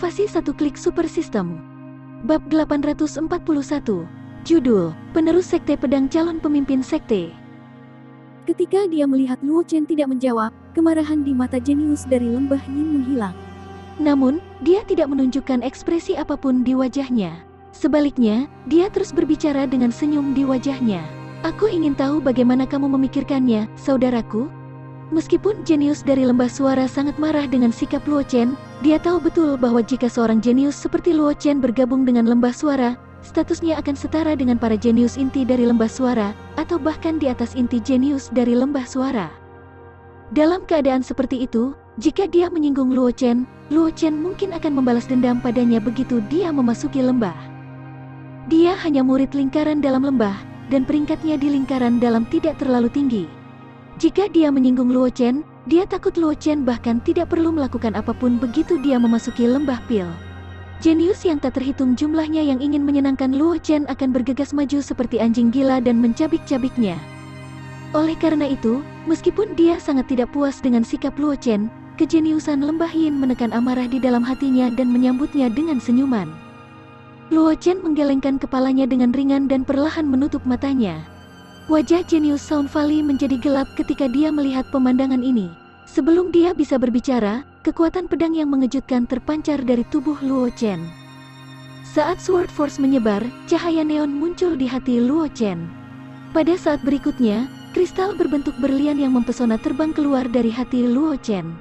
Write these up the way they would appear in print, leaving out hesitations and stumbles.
Kultivasi satu klik super system. Bab 841. Judul, Penerus Sekte Pedang Calon Pemimpin Sekte. Ketika dia melihat Luo Chen tidak menjawab, kemarahan di mata jenius dari lembah Yin menghilang. Namun, dia tidak menunjukkan ekspresi apapun di wajahnya. Sebaliknya, dia terus berbicara dengan senyum di wajahnya. Aku ingin tahu bagaimana kamu memikirkannya, saudaraku. Meskipun jenius dari lembah suara sangat marah dengan sikap Luo Chen, dia tahu betul bahwa jika seorang jenius seperti Luo Chen bergabung dengan lembah suara, statusnya akan setara dengan para jenius inti dari lembah suara, atau bahkan di atas inti jenius dari lembah suara. Dalam keadaan seperti itu, jika dia menyinggung Luo Chen mungkin akan membalas dendam padanya begitu dia memasuki lembah. Dia hanya murid lingkaran dalam lembah, dan peringkatnya di lingkaran dalam tidak terlalu tinggi. Jika dia menyinggung Luo Chen, dia takut Luo Chen bahkan tidak perlu melakukan apapun begitu dia memasuki lembah pil. Jenius yang tak terhitung jumlahnya yang ingin menyenangkan Luo Chen akan bergegas maju seperti anjing gila dan mencabik-cabiknya. Oleh karena itu, meskipun dia sangat tidak puas dengan sikap Luo Chen, kejeniusan lembah Yin menekan amarah di dalam hatinya dan menyambutnya dengan senyuman. Luo Chen menggelengkan kepalanya dengan ringan dan perlahan menutup matanya. Wajah jenius Sound Valley menjadi gelap ketika dia melihat pemandangan ini. Sebelum dia bisa berbicara, kekuatan pedang yang mengejutkan terpancar dari tubuh Luo Chen. Saat Sword Force menyebar, cahaya neon muncul di hati Luo Chen. Pada saat berikutnya, kristal berbentuk berlian yang mempesona terbang keluar dari hati Luo Chen.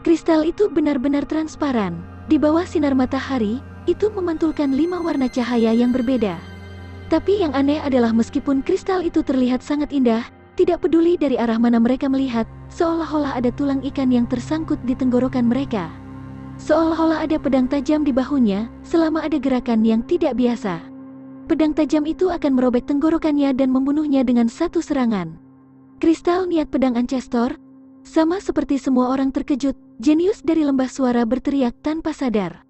Kristal itu benar-benar transparan. Di bawah sinar matahari, itu memantulkan 5 warna cahaya yang berbeda. Tapi yang aneh adalah meskipun kristal itu terlihat sangat indah, tidak peduli dari arah mana mereka melihat, seolah-olah ada tulang ikan yang tersangkut di tenggorokan mereka. Seolah-olah ada pedang tajam di bahunya, selama ada gerakan yang tidak biasa. Pedang tajam itu akan merobek tenggorokannya dan membunuhnya dengan satu serangan. Kristal niat pedang Ancestor. Sama seperti semua orang terkejut, jenius dari lembah suara berteriak tanpa sadar.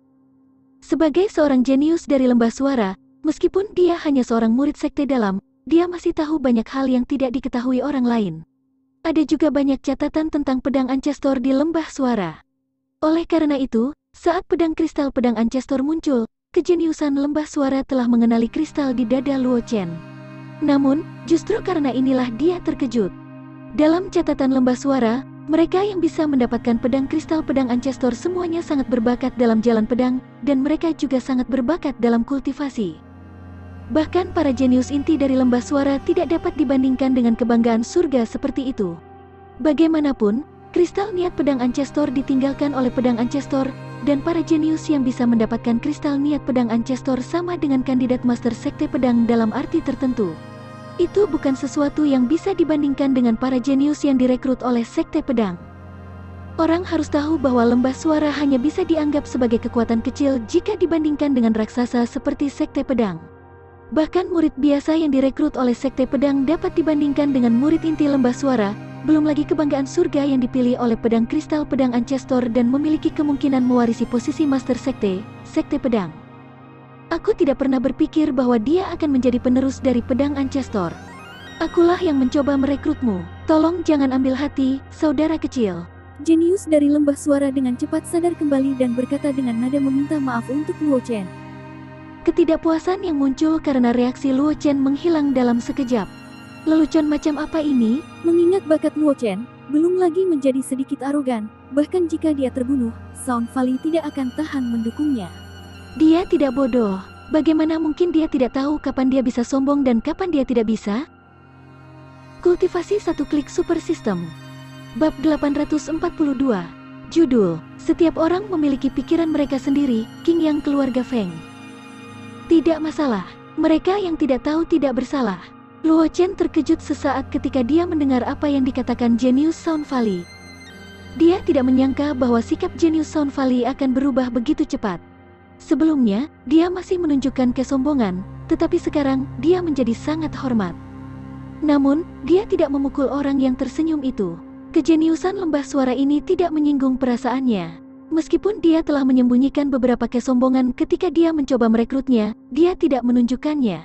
Sebagai seorang jenius dari lembah suara, meskipun dia hanya seorang murid sekte dalam, dia masih tahu banyak hal yang tidak diketahui orang lain. Ada juga banyak catatan tentang pedang Ancestor di lembah suara. Oleh karena itu, saat pedang kristal pedang Ancestor muncul, kejeniusan lembah suara telah mengenali kristal di dada Luo Chen. Namun, justru karena inilah dia terkejut. Dalam catatan lembah suara, mereka yang bisa mendapatkan pedang kristal pedang Ancestor semuanya sangat berbakat dalam jalan pedang, dan mereka juga sangat berbakat dalam kultivasi. Bahkan para jenius inti dari lembah suara tidak dapat dibandingkan dengan kebanggaan surga seperti itu. Bagaimanapun, kristal niat pedang Ancestor ditinggalkan oleh pedang Ancestor, dan para jenius yang bisa mendapatkan kristal niat pedang Ancestor sama dengan kandidat master sekte pedang dalam arti tertentu. Itu bukan sesuatu yang bisa dibandingkan dengan para jenius yang direkrut oleh sekte pedang. Orang harus tahu bahwa lembah suara hanya bisa dianggap sebagai kekuatan kecil jika dibandingkan dengan raksasa seperti sekte pedang. Bahkan murid biasa yang direkrut oleh sekte pedang dapat dibandingkan dengan murid inti lembah suara, belum lagi kebanggaan surga yang dipilih oleh pedang kristal pedang Ancestor dan memiliki kemungkinan mewarisi posisi master sekte pedang. Aku tidak pernah berpikir bahwa dia akan menjadi penerus dari pedang Ancestor. Akulah yang mencoba merekrutmu. Tolong jangan ambil hati, saudara kecil. Jenius dari lembah suara dengan cepat sadar kembali dan berkata dengan nada meminta maaf untuk Luo Chen. Ketidakpuasan yang muncul karena reaksi Luo Chen menghilang dalam sekejap. Lelucon macam apa ini? Mengingat bakat Luo Chen, belum lagi menjadi sedikit arogan, bahkan jika dia terbunuh, Sound Valley tidak akan tahan mendukungnya. Dia tidak bodoh. Bagaimana mungkin dia tidak tahu kapan dia bisa sombong dan kapan dia tidak bisa? Kultivasi satu klik super system. Bab 842. Judul, Setiap Orang Memiliki Pikiran Mereka Sendiri, King Yang Keluarga Feng. Tidak masalah, mereka yang tidak tahu tidak bersalah. Luo Chen terkejut sesaat ketika dia mendengar apa yang dikatakan jenius Sound Valley. Dia tidak menyangka bahwa sikap jenius Sound Valley akan berubah begitu cepat. Sebelumnya, dia masih menunjukkan kesombongan, tetapi sekarang, dia menjadi sangat hormat. Namun, dia tidak memukul orang yang tersenyum itu. Kejeniusan lembah suara ini tidak menyinggung perasaannya. Meskipun dia telah menyembunyikan beberapa kesombongan ketika dia mencoba merekrutnya, dia tidak menunjukkannya.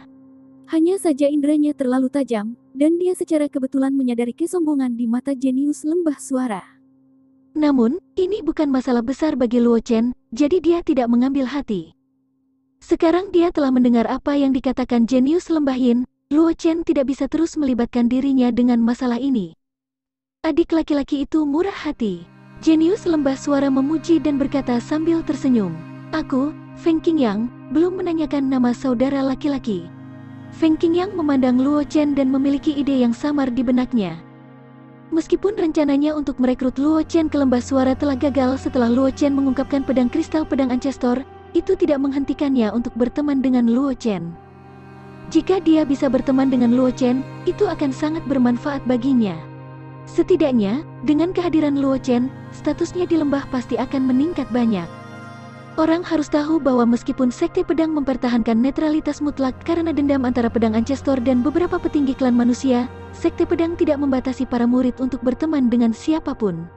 Hanya saja inderanya terlalu tajam, dan dia secara kebetulan menyadari kesombongan di mata jenius lembah suara. Namun, ini bukan masalah besar bagi Luo Chen, jadi dia tidak mengambil hati. Sekarang dia telah mendengar apa yang dikatakan jenius Lembah Yin, Luo Chen tidak bisa terus melibatkan dirinya dengan masalah ini. Adik laki-laki itu murah hati. Jenius Lembah Suara memuji dan berkata sambil tersenyum. Aku, Feng Qingyang, belum menanyakan nama saudara laki-laki. Feng Qingyang memandang Luo Chen dan memiliki ide yang samar di benaknya. Meskipun rencananya untuk merekrut Luo Chen ke Lembah Suara telah gagal setelah Luo Chen mengungkapkan pedang kristal pedang Ancestor, itu tidak menghentikannya untuk berteman dengan Luo Chen. Jika dia bisa berteman dengan Luo Chen, itu akan sangat bermanfaat baginya. Setidaknya, dengan kehadiran Luo Chen, statusnya di lembah pasti akan meningkat banyak. Orang harus tahu bahwa meskipun Sekte Pedang mempertahankan netralitas mutlak karena dendam antara pedang Ancestor dan beberapa petinggi klan manusia, Sekte Pedang tidak membatasi para murid untuk berteman dengan siapapun.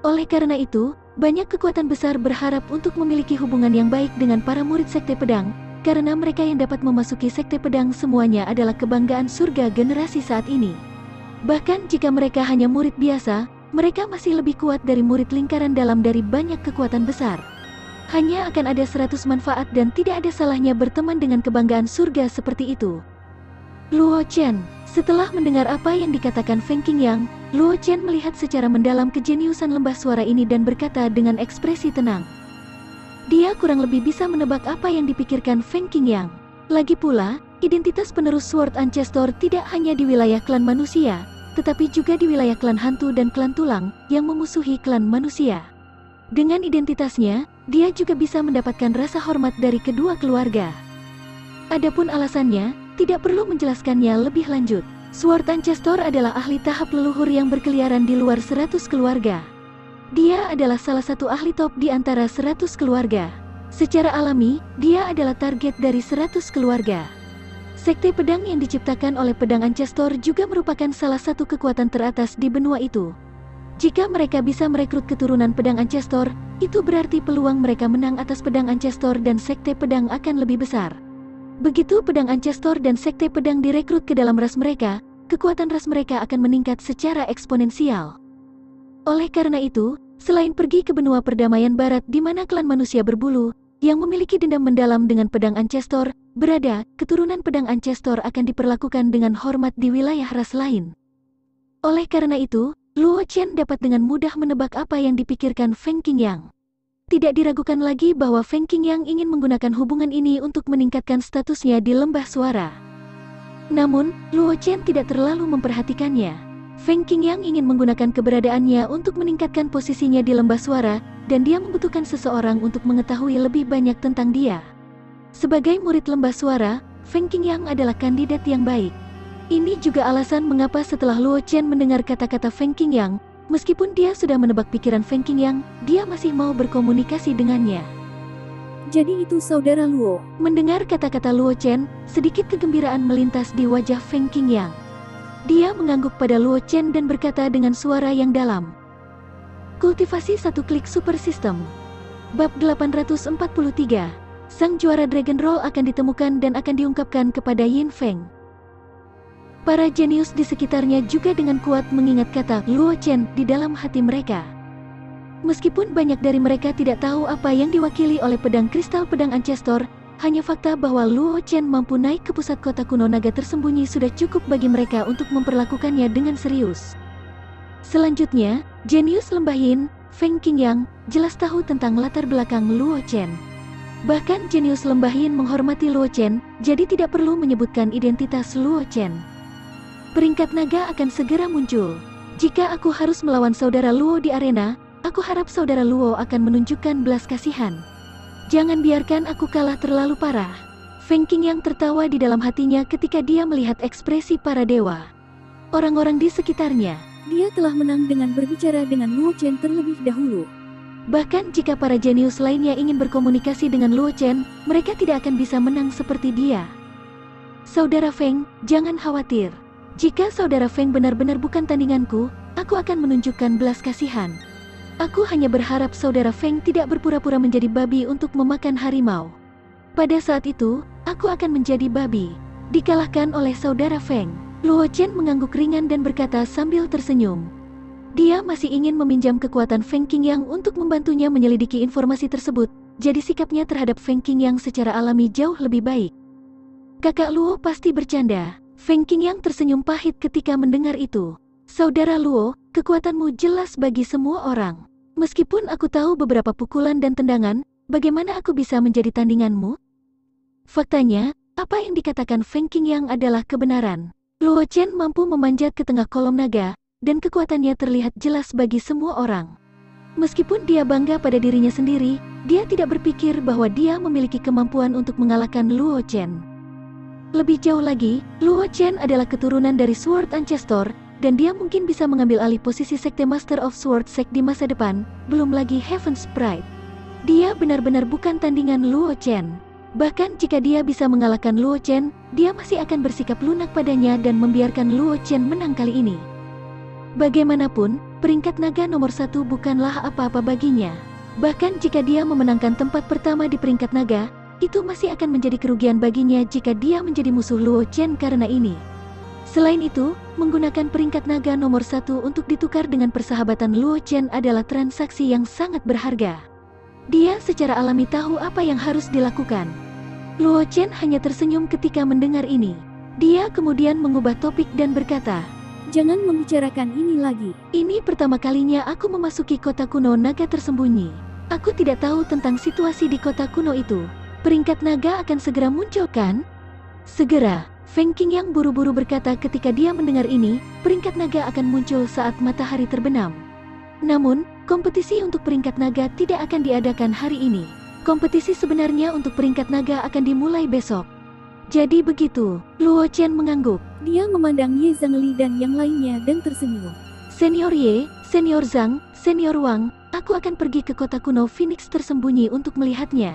Oleh karena itu, banyak kekuatan besar berharap untuk memiliki hubungan yang baik dengan para murid Sekte Pedang, karena mereka yang dapat memasuki Sekte Pedang semuanya adalah kebanggaan surga generasi saat ini. Bahkan jika mereka hanya murid biasa, mereka masih lebih kuat dari murid lingkaran dalam dari banyak kekuatan besar. Hanya akan ada 100 manfaat dan tidak ada salahnya berteman dengan kebanggaan surga seperti itu. Luo Chen, setelah mendengar apa yang dikatakan Feng Qingyang, Luo Chen melihat secara mendalam kejeniusan lembah suara ini dan berkata dengan ekspresi tenang. Dia kurang lebih bisa menebak apa yang dipikirkan Feng Qingyang. Lagi pula, identitas penerus Sword Ancestor tidak hanya di wilayah klan manusia, tetapi juga di wilayah klan hantu dan klan tulang yang memusuhi klan manusia. Dengan identitasnya, dia juga bisa mendapatkan rasa hormat dari kedua keluarga. Adapun alasannya, tidak perlu menjelaskannya lebih lanjut. Sword Ancestor adalah ahli tahap leluhur yang berkeliaran di luar 100 keluarga. Dia adalah salah satu ahli top di antara 100 keluarga. Secara alami, dia adalah target dari 100 keluarga. Sekte pedang yang diciptakan oleh pedang Ancestor juga merupakan salah satu kekuatan teratas di benua itu. Jika mereka bisa merekrut keturunan pedang Ancestor, itu berarti peluang mereka menang atas pedang Ancestor dan sekte pedang akan lebih besar. Begitu pedang Ancestor dan sekte pedang direkrut ke dalam ras mereka, kekuatan ras mereka akan meningkat secara eksponensial. Oleh karena itu, selain pergi ke benua perdamaian barat di mana klan manusia berbulu, yang memiliki dendam mendalam dengan pedang Ancestor, berada, keturunan pedang Ancestor akan diperlakukan dengan hormat di wilayah ras lain. Oleh karena itu, Luo Chen dapat dengan mudah menebak apa yang dipikirkan Feng Qingyang. Tidak diragukan lagi bahwa Feng Qingyang ingin menggunakan hubungan ini untuk meningkatkan statusnya di lembah suara. Namun, Luo Chen tidak terlalu memperhatikannya. Feng Qingyang ingin menggunakan keberadaannya untuk meningkatkan posisinya di lembah suara, dan dia membutuhkan seseorang untuk mengetahui lebih banyak tentang dia. Sebagai murid lembah suara, Feng Qingyang adalah kandidat yang baik. Ini juga alasan mengapa setelah Luo Chen mendengar kata-kata Feng Qingyang, meskipun dia sudah menebak pikiran Feng Qingyang, dia masih mau berkomunikasi dengannya. Jadi itu saudara Luo. Mendengar kata-kata Luo Chen, sedikit kegembiraan melintas di wajah Feng Qingyang. Dia mengangguk pada Luo Chen dan berkata dengan suara yang dalam. Kultivasi satu klik super system. Bab 843. Sang juara Dragon Roll akan ditemukan dan akan diungkapkan kepada Yin Feng. Para jenius di sekitarnya juga dengan kuat mengingat kata Luo Chen di dalam hati mereka. Meskipun banyak dari mereka tidak tahu apa yang diwakili oleh pedang kristal pedang Ancestor, hanya fakta bahwa Luo Chen mampu naik ke pusat kota kuno naga tersembunyi sudah cukup bagi mereka untuk memperlakukannya dengan serius. Selanjutnya, jenius lembah Yin, Feng Qingyang, jelas tahu tentang latar belakang Luo Chen. Bahkan jenius lembah Yin menghormati Luo Chen, jadi tidak perlu menyebutkan identitas Luo Chen. Peringkat naga akan segera muncul. Jika aku harus melawan saudara Luo di arena, aku harap saudara Luo akan menunjukkan belas kasihan. Jangan biarkan aku kalah terlalu parah. Feng Qingyang tertawa di dalam hatinya ketika dia melihat ekspresi para dewa. Orang-orang di sekitarnya. Dia telah menang dengan berbicara dengan Luo Chen terlebih dahulu. Bahkan jika para jenius lainnya ingin berkomunikasi dengan Luo Chen, mereka tidak akan bisa menang seperti dia. Saudara Feng, jangan khawatir. Jika saudara Feng benar-benar bukan tandinganku, aku akan menunjukkan belas kasihan. Aku hanya berharap saudara Feng tidak berpura-pura menjadi babi untuk memakan harimau. Pada saat itu, aku akan menjadi babi, dikalahkan oleh saudara Feng. Luo Chen mengangguk ringan dan berkata sambil tersenyum. Dia masih ingin meminjam kekuatan Feng Qingyang untuk membantunya menyelidiki informasi tersebut, jadi sikapnya terhadap Feng Qingyang secara alami jauh lebih baik. Kakak Luo pasti bercanda. Feng Qingyang tersenyum pahit ketika mendengar itu. Saudara Luo, kekuatanmu jelas bagi semua orang. Meskipun aku tahu beberapa pukulan dan tendangan, bagaimana aku bisa menjadi tandinganmu? Faktanya, apa yang dikatakan Feng Qingyang adalah kebenaran. Luo Chen mampu memanjat ke tengah kolom naga, dan kekuatannya terlihat jelas bagi semua orang. Meskipun dia bangga pada dirinya sendiri, dia tidak berpikir bahwa dia memiliki kemampuan untuk mengalahkan Luo Chen. Lebih jauh lagi, Luo Chen adalah keturunan dari Sword Ancestor, dan dia mungkin bisa mengambil alih posisi Sekte Master of Sword Sect di masa depan, belum lagi Heaven's Pride. Dia benar-benar bukan tandingan Luo Chen. Bahkan jika dia bisa mengalahkan Luo Chen, dia masih akan bersikap lunak padanya dan membiarkan Luo Chen menang kali ini. Bagaimanapun, peringkat naga nomor 1 bukanlah apa-apa baginya. Bahkan jika dia memenangkan tempat pertama di peringkat naga, itu masih akan menjadi kerugian baginya jika dia menjadi musuh Luo Chen karena ini. Selain itu, menggunakan peringkat naga nomor 1 untuk ditukar dengan persahabatan Luo Chen adalah transaksi yang sangat berharga. Dia secara alami tahu apa yang harus dilakukan. Luo Chen hanya tersenyum ketika mendengar ini. Dia kemudian mengubah topik dan berkata, Jangan membicarakan ini lagi. Ini pertama kalinya aku memasuki kota kuno naga tersembunyi. Aku tidak tahu tentang situasi di kota kuno itu. Peringkat naga akan segera muncul kan? Segera, Feng Qingyang buru-buru berkata ketika dia mendengar ini, peringkat naga akan muncul saat matahari terbenam. Namun, kompetisi untuk peringkat naga tidak akan diadakan hari ini. Kompetisi sebenarnya untuk peringkat naga akan dimulai besok. Jadi begitu, Luo Chen mengangguk. Dia memandang Ye Zhangli dan yang lainnya dan tersenyum. Senior Ye, Senior Zhang, Senior Wang, aku akan pergi ke kota kuno Phoenix tersembunyi untuk melihatnya.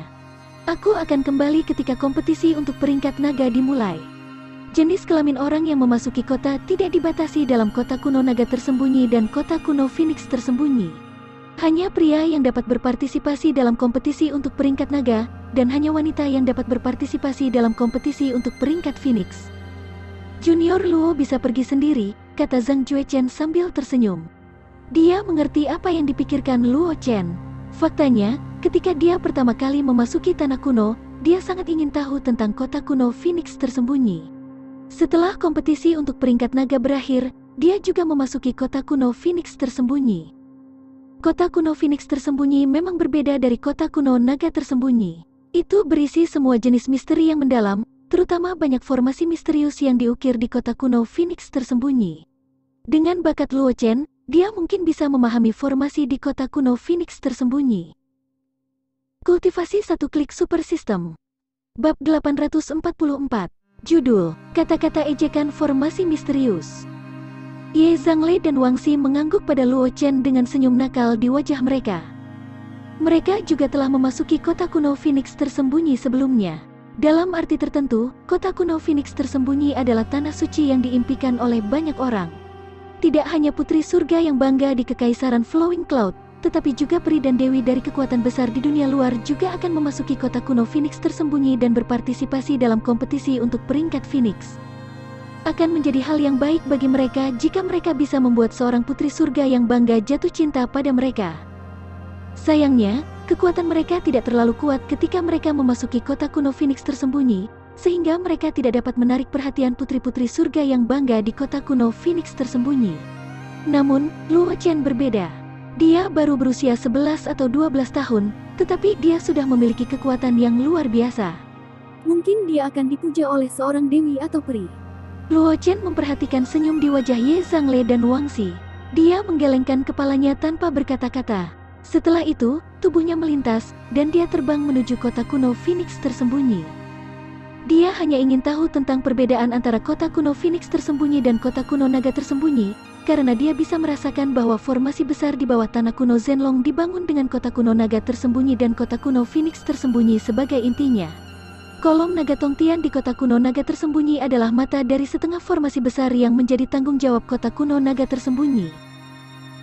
Aku akan kembali ketika kompetisi untuk peringkat naga dimulai. Jenis kelamin orang yang memasuki kota tidak dibatasi dalam kota kuno naga tersembunyi dan kota kuno Phoenix tersembunyi. Hanya pria yang dapat berpartisipasi dalam kompetisi untuk peringkat naga, dan hanya wanita yang dapat berpartisipasi dalam kompetisi untuk peringkat Phoenix. Junior Luo bisa pergi sendiri, kata Zhang Juechen sambil tersenyum. Dia mengerti apa yang dipikirkan Luo Chen. Faktanya, ketika dia pertama kali memasuki tanah kuno, dia sangat ingin tahu tentang kota kuno Phoenix tersembunyi. Setelah kompetisi untuk peringkat naga berakhir, dia juga memasuki kota kuno Phoenix tersembunyi. Kota kuno Phoenix tersembunyi memang berbeda dari kota kuno naga tersembunyi. Itu berisi semua jenis misteri yang mendalam, terutama banyak formasi misterius yang diukir di kota kuno Phoenix tersembunyi. Dengan bakat Luo Chen, dia mungkin bisa memahami formasi di kota kuno Phoenix tersembunyi. Kultivasi satu klik super system. Bab 844. Judul, Kata-kata ejekan formasi misterius. Ye Zhangli dan Wang Xi mengangguk pada Luo Chen dengan senyum nakal di wajah mereka. Mereka juga telah memasuki kota kuno Phoenix tersembunyi sebelumnya. Dalam arti tertentu, kota kuno Phoenix tersembunyi adalah tanah suci yang diimpikan oleh banyak orang. Tidak hanya putri surga yang bangga di kekaisaran Flowing Cloud, tetapi juga peri dan dewi dari kekuatan besar di dunia luar juga akan memasuki kota kuno Phoenix tersembunyi dan berpartisipasi dalam kompetisi untuk peringkat Phoenix. Akan menjadi hal yang baik bagi mereka jika mereka bisa membuat seorang putri surga yang bangga jatuh cinta pada mereka. Sayangnya, kekuatan mereka tidak terlalu kuat ketika mereka memasuki kota kuno Phoenix tersembunyi, sehingga mereka tidak dapat menarik perhatian putri-putri surga yang bangga di kota kuno Phoenix tersembunyi. Namun, Luo Chen berbeda. Dia baru berusia 11 atau 12 tahun, tetapi dia sudah memiliki kekuatan yang luar biasa. Mungkin dia akan dipuja oleh seorang dewi atau peri. Luo Chen memperhatikan senyum di wajah Ye Zhangli dan Wang Xi. Dia menggelengkan kepalanya tanpa berkata-kata. Setelah itu, tubuhnya melintas, dan dia terbang menuju kota kuno Phoenix tersembunyi. Dia hanya ingin tahu tentang perbedaan antara kota kuno Phoenix tersembunyi dan kota kuno naga tersembunyi, karena dia bisa merasakan bahwa formasi besar di bawah tanah kuno Zenlong dibangun dengan kota kuno naga tersembunyi dan kota kuno Phoenix tersembunyi sebagai intinya. Kolom naga Tongtian di kota kuno naga tersembunyi adalah mata dari setengah formasi besar yang menjadi tanggung jawab kota kuno naga tersembunyi.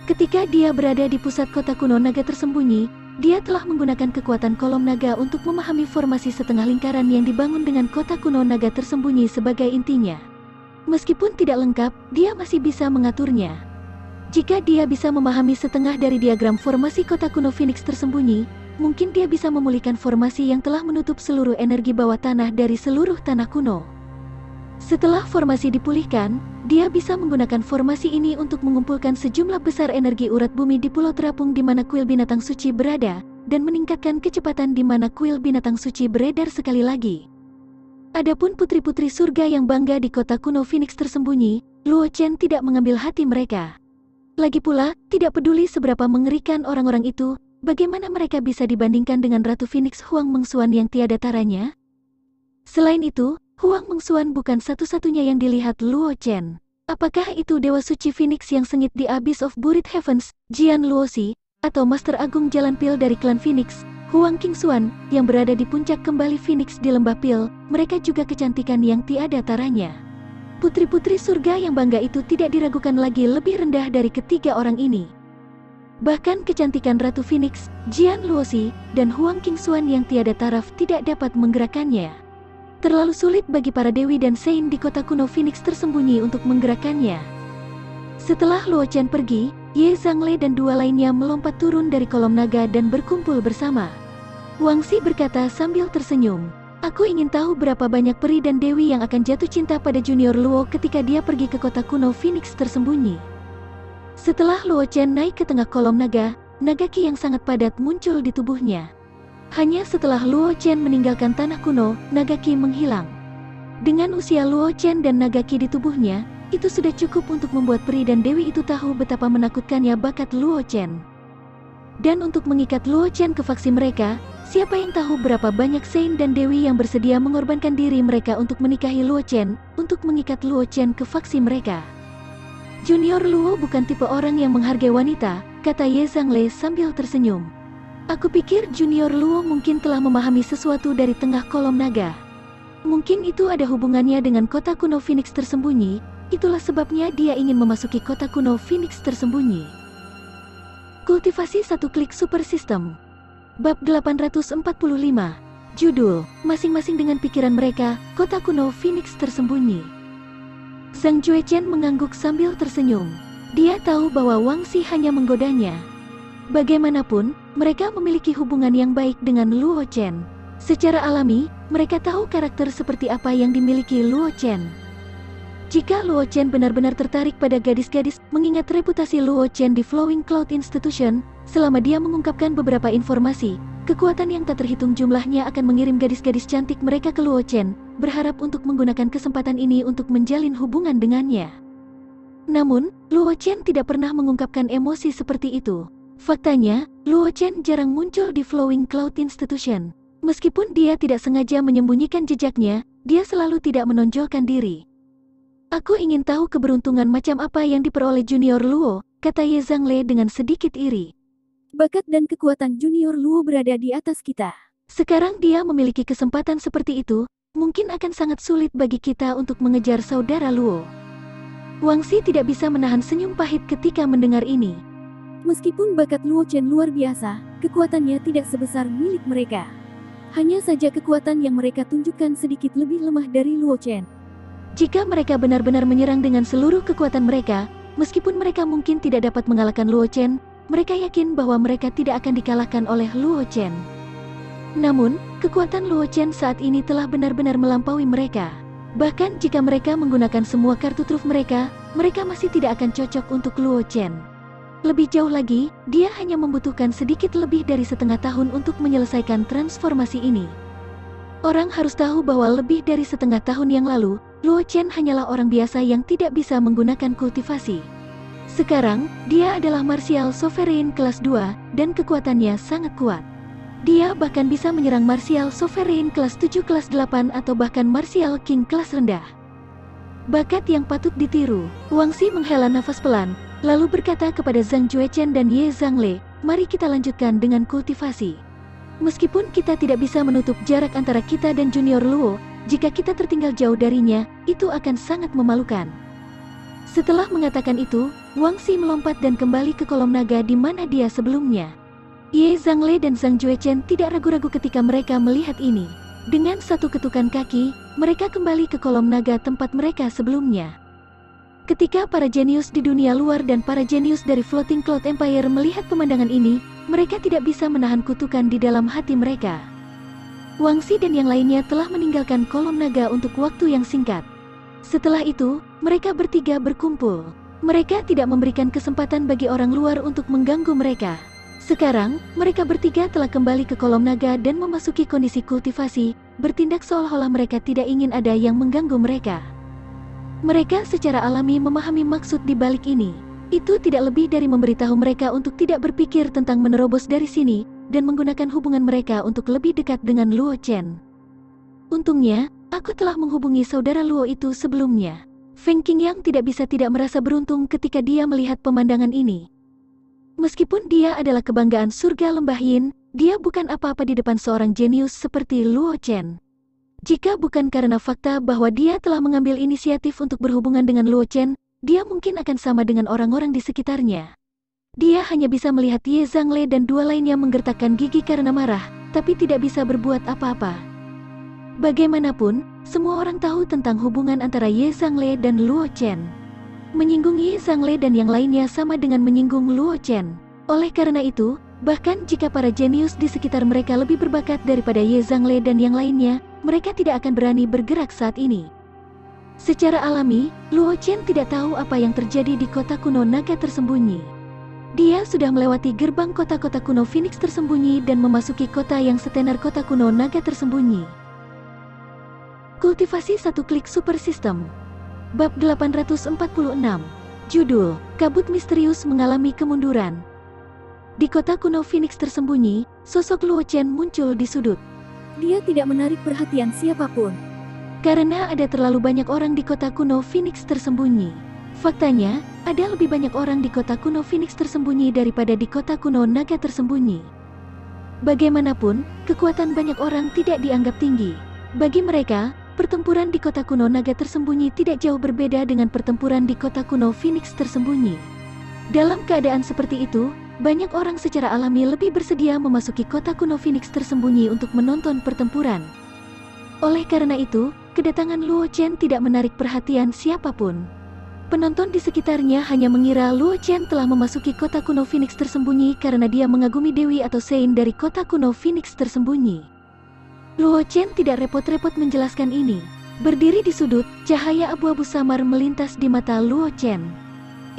Ketika dia berada di pusat kota kuno naga tersembunyi, dia telah menggunakan kekuatan kolom naga untuk memahami formasi setengah lingkaran yang dibangun dengan kota kuno naga tersembunyi sebagai intinya. Meskipun tidak lengkap, dia masih bisa mengaturnya. Jika dia bisa memahami setengah dari diagram formasi kota kuno Phoenix tersembunyi, mungkin dia bisa memulihkan formasi yang telah menutup seluruh energi bawah tanah dari seluruh tanah kuno. Setelah formasi dipulihkan, dia bisa menggunakan formasi ini untuk mengumpulkan sejumlah besar energi urat bumi di Pulau Terapung di mana kuil binatang suci berada, dan meningkatkan kecepatan di mana kuil binatang suci beredar sekali lagi. Adapun putri-putri surga yang bangga di kota kuno Phoenix tersembunyi, Luo Chen tidak mengambil hati mereka. Lagi pula, tidak peduli seberapa mengerikan orang-orang itu, bagaimana mereka bisa dibandingkan dengan Ratu Phoenix Huang Mengsuan yang tiada taranya? Selain itu, Huang Mengsuan bukan satu-satunya yang dilihat Luo Chen. Apakah itu Dewa Suci Phoenix yang sengit di Abyss of Buried Heavens, Jian Luoxi, atau Master Agung Jalan Pil dari klan Phoenix, Huang Qingxuan, yang berada di puncak kembali Phoenix di Lembah Pil, mereka juga kecantikan yang tiada taranya. Putri-putri surga yang bangga itu tidak diragukan lagi lebih rendah dari ketiga orang ini. Bahkan kecantikan Ratu Phoenix, Jian Luoxi, dan Huang Qingxuan yang tiada taraf tidak dapat menggerakkannya. Terlalu sulit bagi para dewi dan saint di kota kuno Phoenix tersembunyi untuk menggerakkannya. Setelah Luo Chen pergi, Ye Zhangle dan dua lainnya melompat turun dari kolom naga dan berkumpul bersama. Wang Xi berkata sambil tersenyum, "Aku ingin tahu berapa banyak peri dan dewi yang akan jatuh cinta pada Junior Luo ketika dia pergi ke kota kuno Phoenix tersembunyi." Setelah Luo Chen naik ke tengah kolom naga, naga ki yang sangat padat muncul di tubuhnya. Hanya setelah Luo Chen meninggalkan tanah kuno, naga ki menghilang. Dengan usia Luo Chen dan naga ki di tubuhnya, itu sudah cukup untuk membuat peri dan dewi itu tahu betapa menakutkannya bakat Luo Chen. Dan untuk mengikat Luo Chen ke faksi mereka, siapa yang tahu berapa banyak saint dan dewi yang bersedia mengorbankan diri mereka untuk menikahi Luo Chen, untuk mengikat Luo Chen ke faksi mereka. Junior Luo bukan tipe orang yang menghargai wanita, kata Ye Zhangle sambil tersenyum. Aku pikir Junior Luo mungkin telah memahami sesuatu dari tengah kolom naga. Mungkin itu ada hubungannya dengan kota kuno Phoenix tersembunyi, itulah sebabnya dia ingin memasuki kota kuno Phoenix tersembunyi. Kultivasi satu klik super system. Bab 845. Judul, masing-masing dengan pikiran mereka, kota kuno Phoenix tersembunyi. Zhang Juechen mengangguk sambil tersenyum. Dia tahu bahwa Wang Xi hanya menggodanya. Bagaimanapun, mereka memiliki hubungan yang baik dengan Luo Chen. Secara alami, mereka tahu karakter seperti apa yang dimiliki Luo Chen. Jika Luo Chen benar-benar tertarik pada gadis-gadis, mengingat reputasi Luo Chen di Flowing Cloud Institution, selama dia mengungkapkan beberapa informasi, kekuatan yang tak terhitung jumlahnya akan mengirim gadis-gadis cantik mereka ke Luo Chen, berharap untuk menggunakan kesempatan ini untuk menjalin hubungan dengannya. Namun, Luo Chen tidak pernah mengungkapkan emosi seperti itu. Faktanya, Luo Chen jarang muncul di Flowing Cloud Institution. Meskipun dia tidak sengaja menyembunyikan jejaknya, dia selalu tidak menonjolkan diri. Aku ingin tahu keberuntungan macam apa yang diperoleh Junior Luo, kata Ye Zhangle dengan sedikit iri. Bakat dan kekuatan Junior Luo berada di atas kita. Sekarang dia memiliki kesempatan seperti itu, mungkin akan sangat sulit bagi kita untuk mengejar saudara Luo. Wang Xi tidak bisa menahan senyum pahit ketika mendengar ini. Meskipun bakat Luo Chen luar biasa, kekuatannya tidak sebesar milik mereka. Hanya saja kekuatan yang mereka tunjukkan sedikit lebih lemah dari Luo Chen. Jika mereka benar-benar menyerang dengan seluruh kekuatan mereka, meskipun mereka mungkin tidak dapat mengalahkan Luo Chen, mereka yakin bahwa mereka tidak akan dikalahkan oleh Luo Chen. Namun, kekuatan Luo Chen saat ini telah benar-benar melampaui mereka. Bahkan jika mereka menggunakan semua kartu truf mereka, mereka masih tidak akan cocok untuk Luo Chen. Lebih jauh lagi, dia hanya membutuhkan sedikit lebih dari setengah tahun untuk menyelesaikan transformasi ini. Orang harus tahu bahwa lebih dari setengah tahun yang lalu, Luo Chen hanyalah orang biasa yang tidak bisa menggunakan kultivasi. Sekarang, dia adalah Martial Sovereign kelas 2, dan kekuatannya sangat kuat. Dia bahkan bisa menyerang Martial Sovereign kelas 7, kelas 8, atau bahkan Martial King kelas rendah. Bakat yang patut ditiru. Wang Xi menghela nafas pelan, lalu berkata kepada Zhang Juechen dan Ye Zhangle, mari kita lanjutkan dengan kultivasi. Meskipun kita tidak bisa menutup jarak antara kita dan Junior Luo, jika kita tertinggal jauh darinya, itu akan sangat memalukan. Setelah mengatakan itu, Wang Xi melompat dan kembali ke kolom naga di mana dia sebelumnya. Ye Zhangle dan Zhang Juechen tidak ragu-ragu ketika mereka melihat ini. Dengan satu ketukan kaki, mereka kembali ke kolom naga tempat mereka sebelumnya. Ketika para jenius di dunia luar dan para jenius dari Floating Cloud Empire melihat pemandangan ini, mereka tidak bisa menahan kutukan di dalam hati mereka. Wangxi dan yang lainnya telah meninggalkan kolom naga untuk waktu yang singkat. Setelah itu, mereka bertiga berkumpul. Mereka tidak memberikan kesempatan bagi orang luar untuk mengganggu mereka. Sekarang, mereka bertiga telah kembali ke kolom naga dan memasuki kondisi kultivasi, bertindak seolah-olah mereka tidak ingin ada yang mengganggu mereka. Mereka secara alami memahami maksud di balik ini. Itu tidak lebih dari memberitahu mereka untuk tidak berpikir tentang menerobos dari sini, dan menggunakan hubungan mereka untuk lebih dekat dengan Luo Chen. Untungnya, aku telah menghubungi saudara Luo itu sebelumnya. Feng Qingyang tidak bisa tidak merasa beruntung ketika dia melihat pemandangan ini. Meskipun dia adalah kebanggaan surga Lembah Yin, dia bukan apa-apa di depan seorang jenius seperti Luo Chen. Jika bukan karena fakta bahwa dia telah mengambil inisiatif untuk berhubungan dengan Luo Chen, dia mungkin akan sama dengan orang-orang di sekitarnya. Dia hanya bisa melihat Ye Zhangle dan dua lainnya menggertakkan gigi karena marah, tapi tidak bisa berbuat apa-apa. Bagaimanapun, semua orang tahu tentang hubungan antara Ye Zhangle dan Luo Chen. Menyinggung Ye Zhangle dan yang lainnya sama dengan menyinggung Luo Chen. Oleh karena itu, bahkan jika para jenius di sekitar mereka lebih berbakat daripada Ye Zhangle dan yang lainnya, mereka tidak akan berani bergerak saat ini. Secara alami, Luo Chen tidak tahu apa yang terjadi di kota kuno naga tersembunyi. Dia sudah melewati gerbang kota-kota kuno Phoenix tersembunyi dan memasuki kota yang setenar kota kuno naga tersembunyi. Kultivasi satu klik super system. Bab 846. Judul, Kabut Misterius Mengalami Kemunduran. Di kota kuno Phoenix tersembunyi, sosok Luo Chen muncul di sudut. Dia tidak menarik perhatian siapapun. Karena ada terlalu banyak orang di kota kuno Phoenix tersembunyi. Faktanya, ada lebih banyak orang di kota kuno Phoenix tersembunyi daripada di kota kuno naga tersembunyi. Bagaimanapun, kekuatan banyak orang tidak dianggap tinggi. Bagi mereka, pertempuran di kota kuno naga tersembunyi tidak jauh berbeda dengan pertempuran di kota kuno Phoenix tersembunyi. Dalam keadaan seperti itu, banyak orang secara alami lebih bersedia memasuki kota kuno Phoenix tersembunyi untuk menonton pertempuran. Oleh karena itu, kedatangan Luo Chen tidak menarik perhatian siapapun. Penonton di sekitarnya hanya mengira Luo Chen telah memasuki kota kuno Phoenix tersembunyi karena dia mengagumi Dewi atau Sein dari kota kuno Phoenix tersembunyi. Luo Chen tidak repot-repot menjelaskan ini. Berdiri di sudut, cahaya abu-abu samar melintas di mata Luo Chen.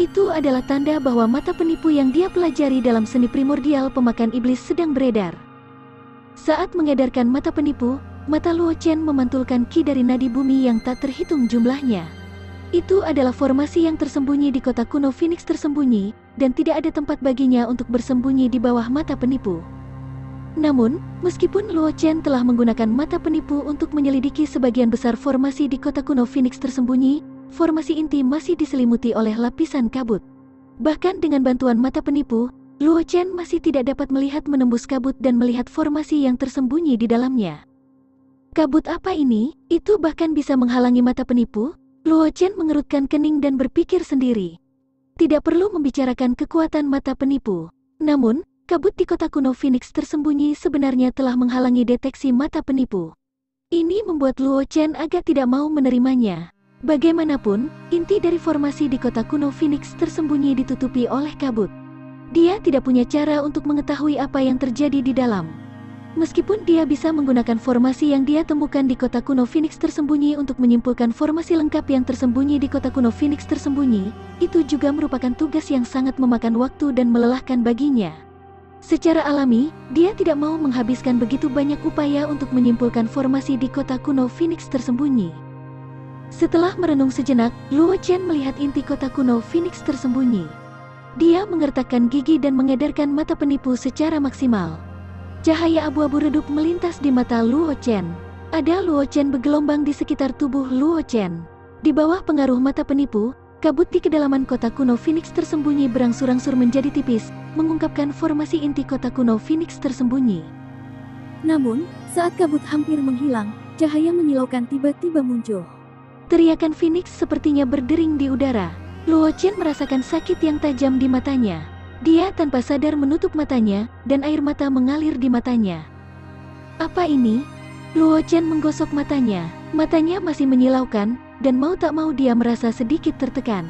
Itu adalah tanda bahwa mata penipu yang dia pelajari dalam seni primordial pemakan iblis sedang beredar. Saat mengedarkan mata penipu, mata Luo Chen memantulkan ki dari nadi bumi yang tak terhitung jumlahnya. Itu adalah formasi yang tersembunyi di kota kuno Phoenix tersembunyi, dan tidak ada tempat baginya untuk bersembunyi di bawah mata penipu. Namun, meskipun Luo Chen telah menggunakan mata penipu untuk menyelidiki sebagian besar formasi di kota kuno Phoenix tersembunyi, formasi inti masih diselimuti oleh lapisan kabut. Bahkan dengan bantuan mata penipu, Luo Chen masih tidak dapat melihat menembus kabut dan melihat formasi yang tersembunyi di dalamnya. Kabut apa ini? Itu bahkan bisa menghalangi mata penipu? Luo Chen mengerutkan kening dan berpikir sendiri. Tidak perlu membicarakan kekuatan mata penipu. Namun, kabut di kota kuno Phoenix tersembunyi sebenarnya telah menghalangi deteksi mata penipu. Ini membuat Luo Chen agak tidak mau menerimanya. Bagaimanapun, inti dari formasi di kota kuno Phoenix tersembunyi ditutupi oleh kabut. Dia tidak punya cara untuk mengetahui apa yang terjadi di dalam. Meskipun dia bisa menggunakan formasi yang dia temukan di kota kuno Phoenix tersembunyi untuk menyimpulkan formasi lengkap yang tersembunyi di kota kuno Phoenix tersembunyi, itu juga merupakan tugas yang sangat memakan waktu dan melelahkan baginya. Secara alami, dia tidak mau menghabiskan begitu banyak upaya untuk menyimpulkan formasi di kota kuno Phoenix tersembunyi. Setelah merenung sejenak, Luo Chen melihat inti kota kuno Phoenix tersembunyi. Dia mengertakkan gigi dan mengedarkan mata penipu secara maksimal. Cahaya abu-abu redup melintas di mata Luo Chen. Ada Luo Chen bergelombang di sekitar tubuh Luo Chen. Di bawah pengaruh mata penipu, kabut di kedalaman kota kuno Phoenix tersembunyi berangsur-angsur menjadi tipis, mengungkapkan formasi inti kota kuno Phoenix tersembunyi. Namun, saat kabut hampir menghilang, cahaya menyilaukan tiba-tiba muncul. Teriakan Phoenix sepertinya berdering di udara. Luo Chen merasakan sakit yang tajam di matanya. Dia tanpa sadar menutup matanya, dan air mata mengalir di matanya. Apa ini? Luo Chen menggosok matanya. Matanya masih menyilaukan, dan mau tak mau dia merasa sedikit tertekan.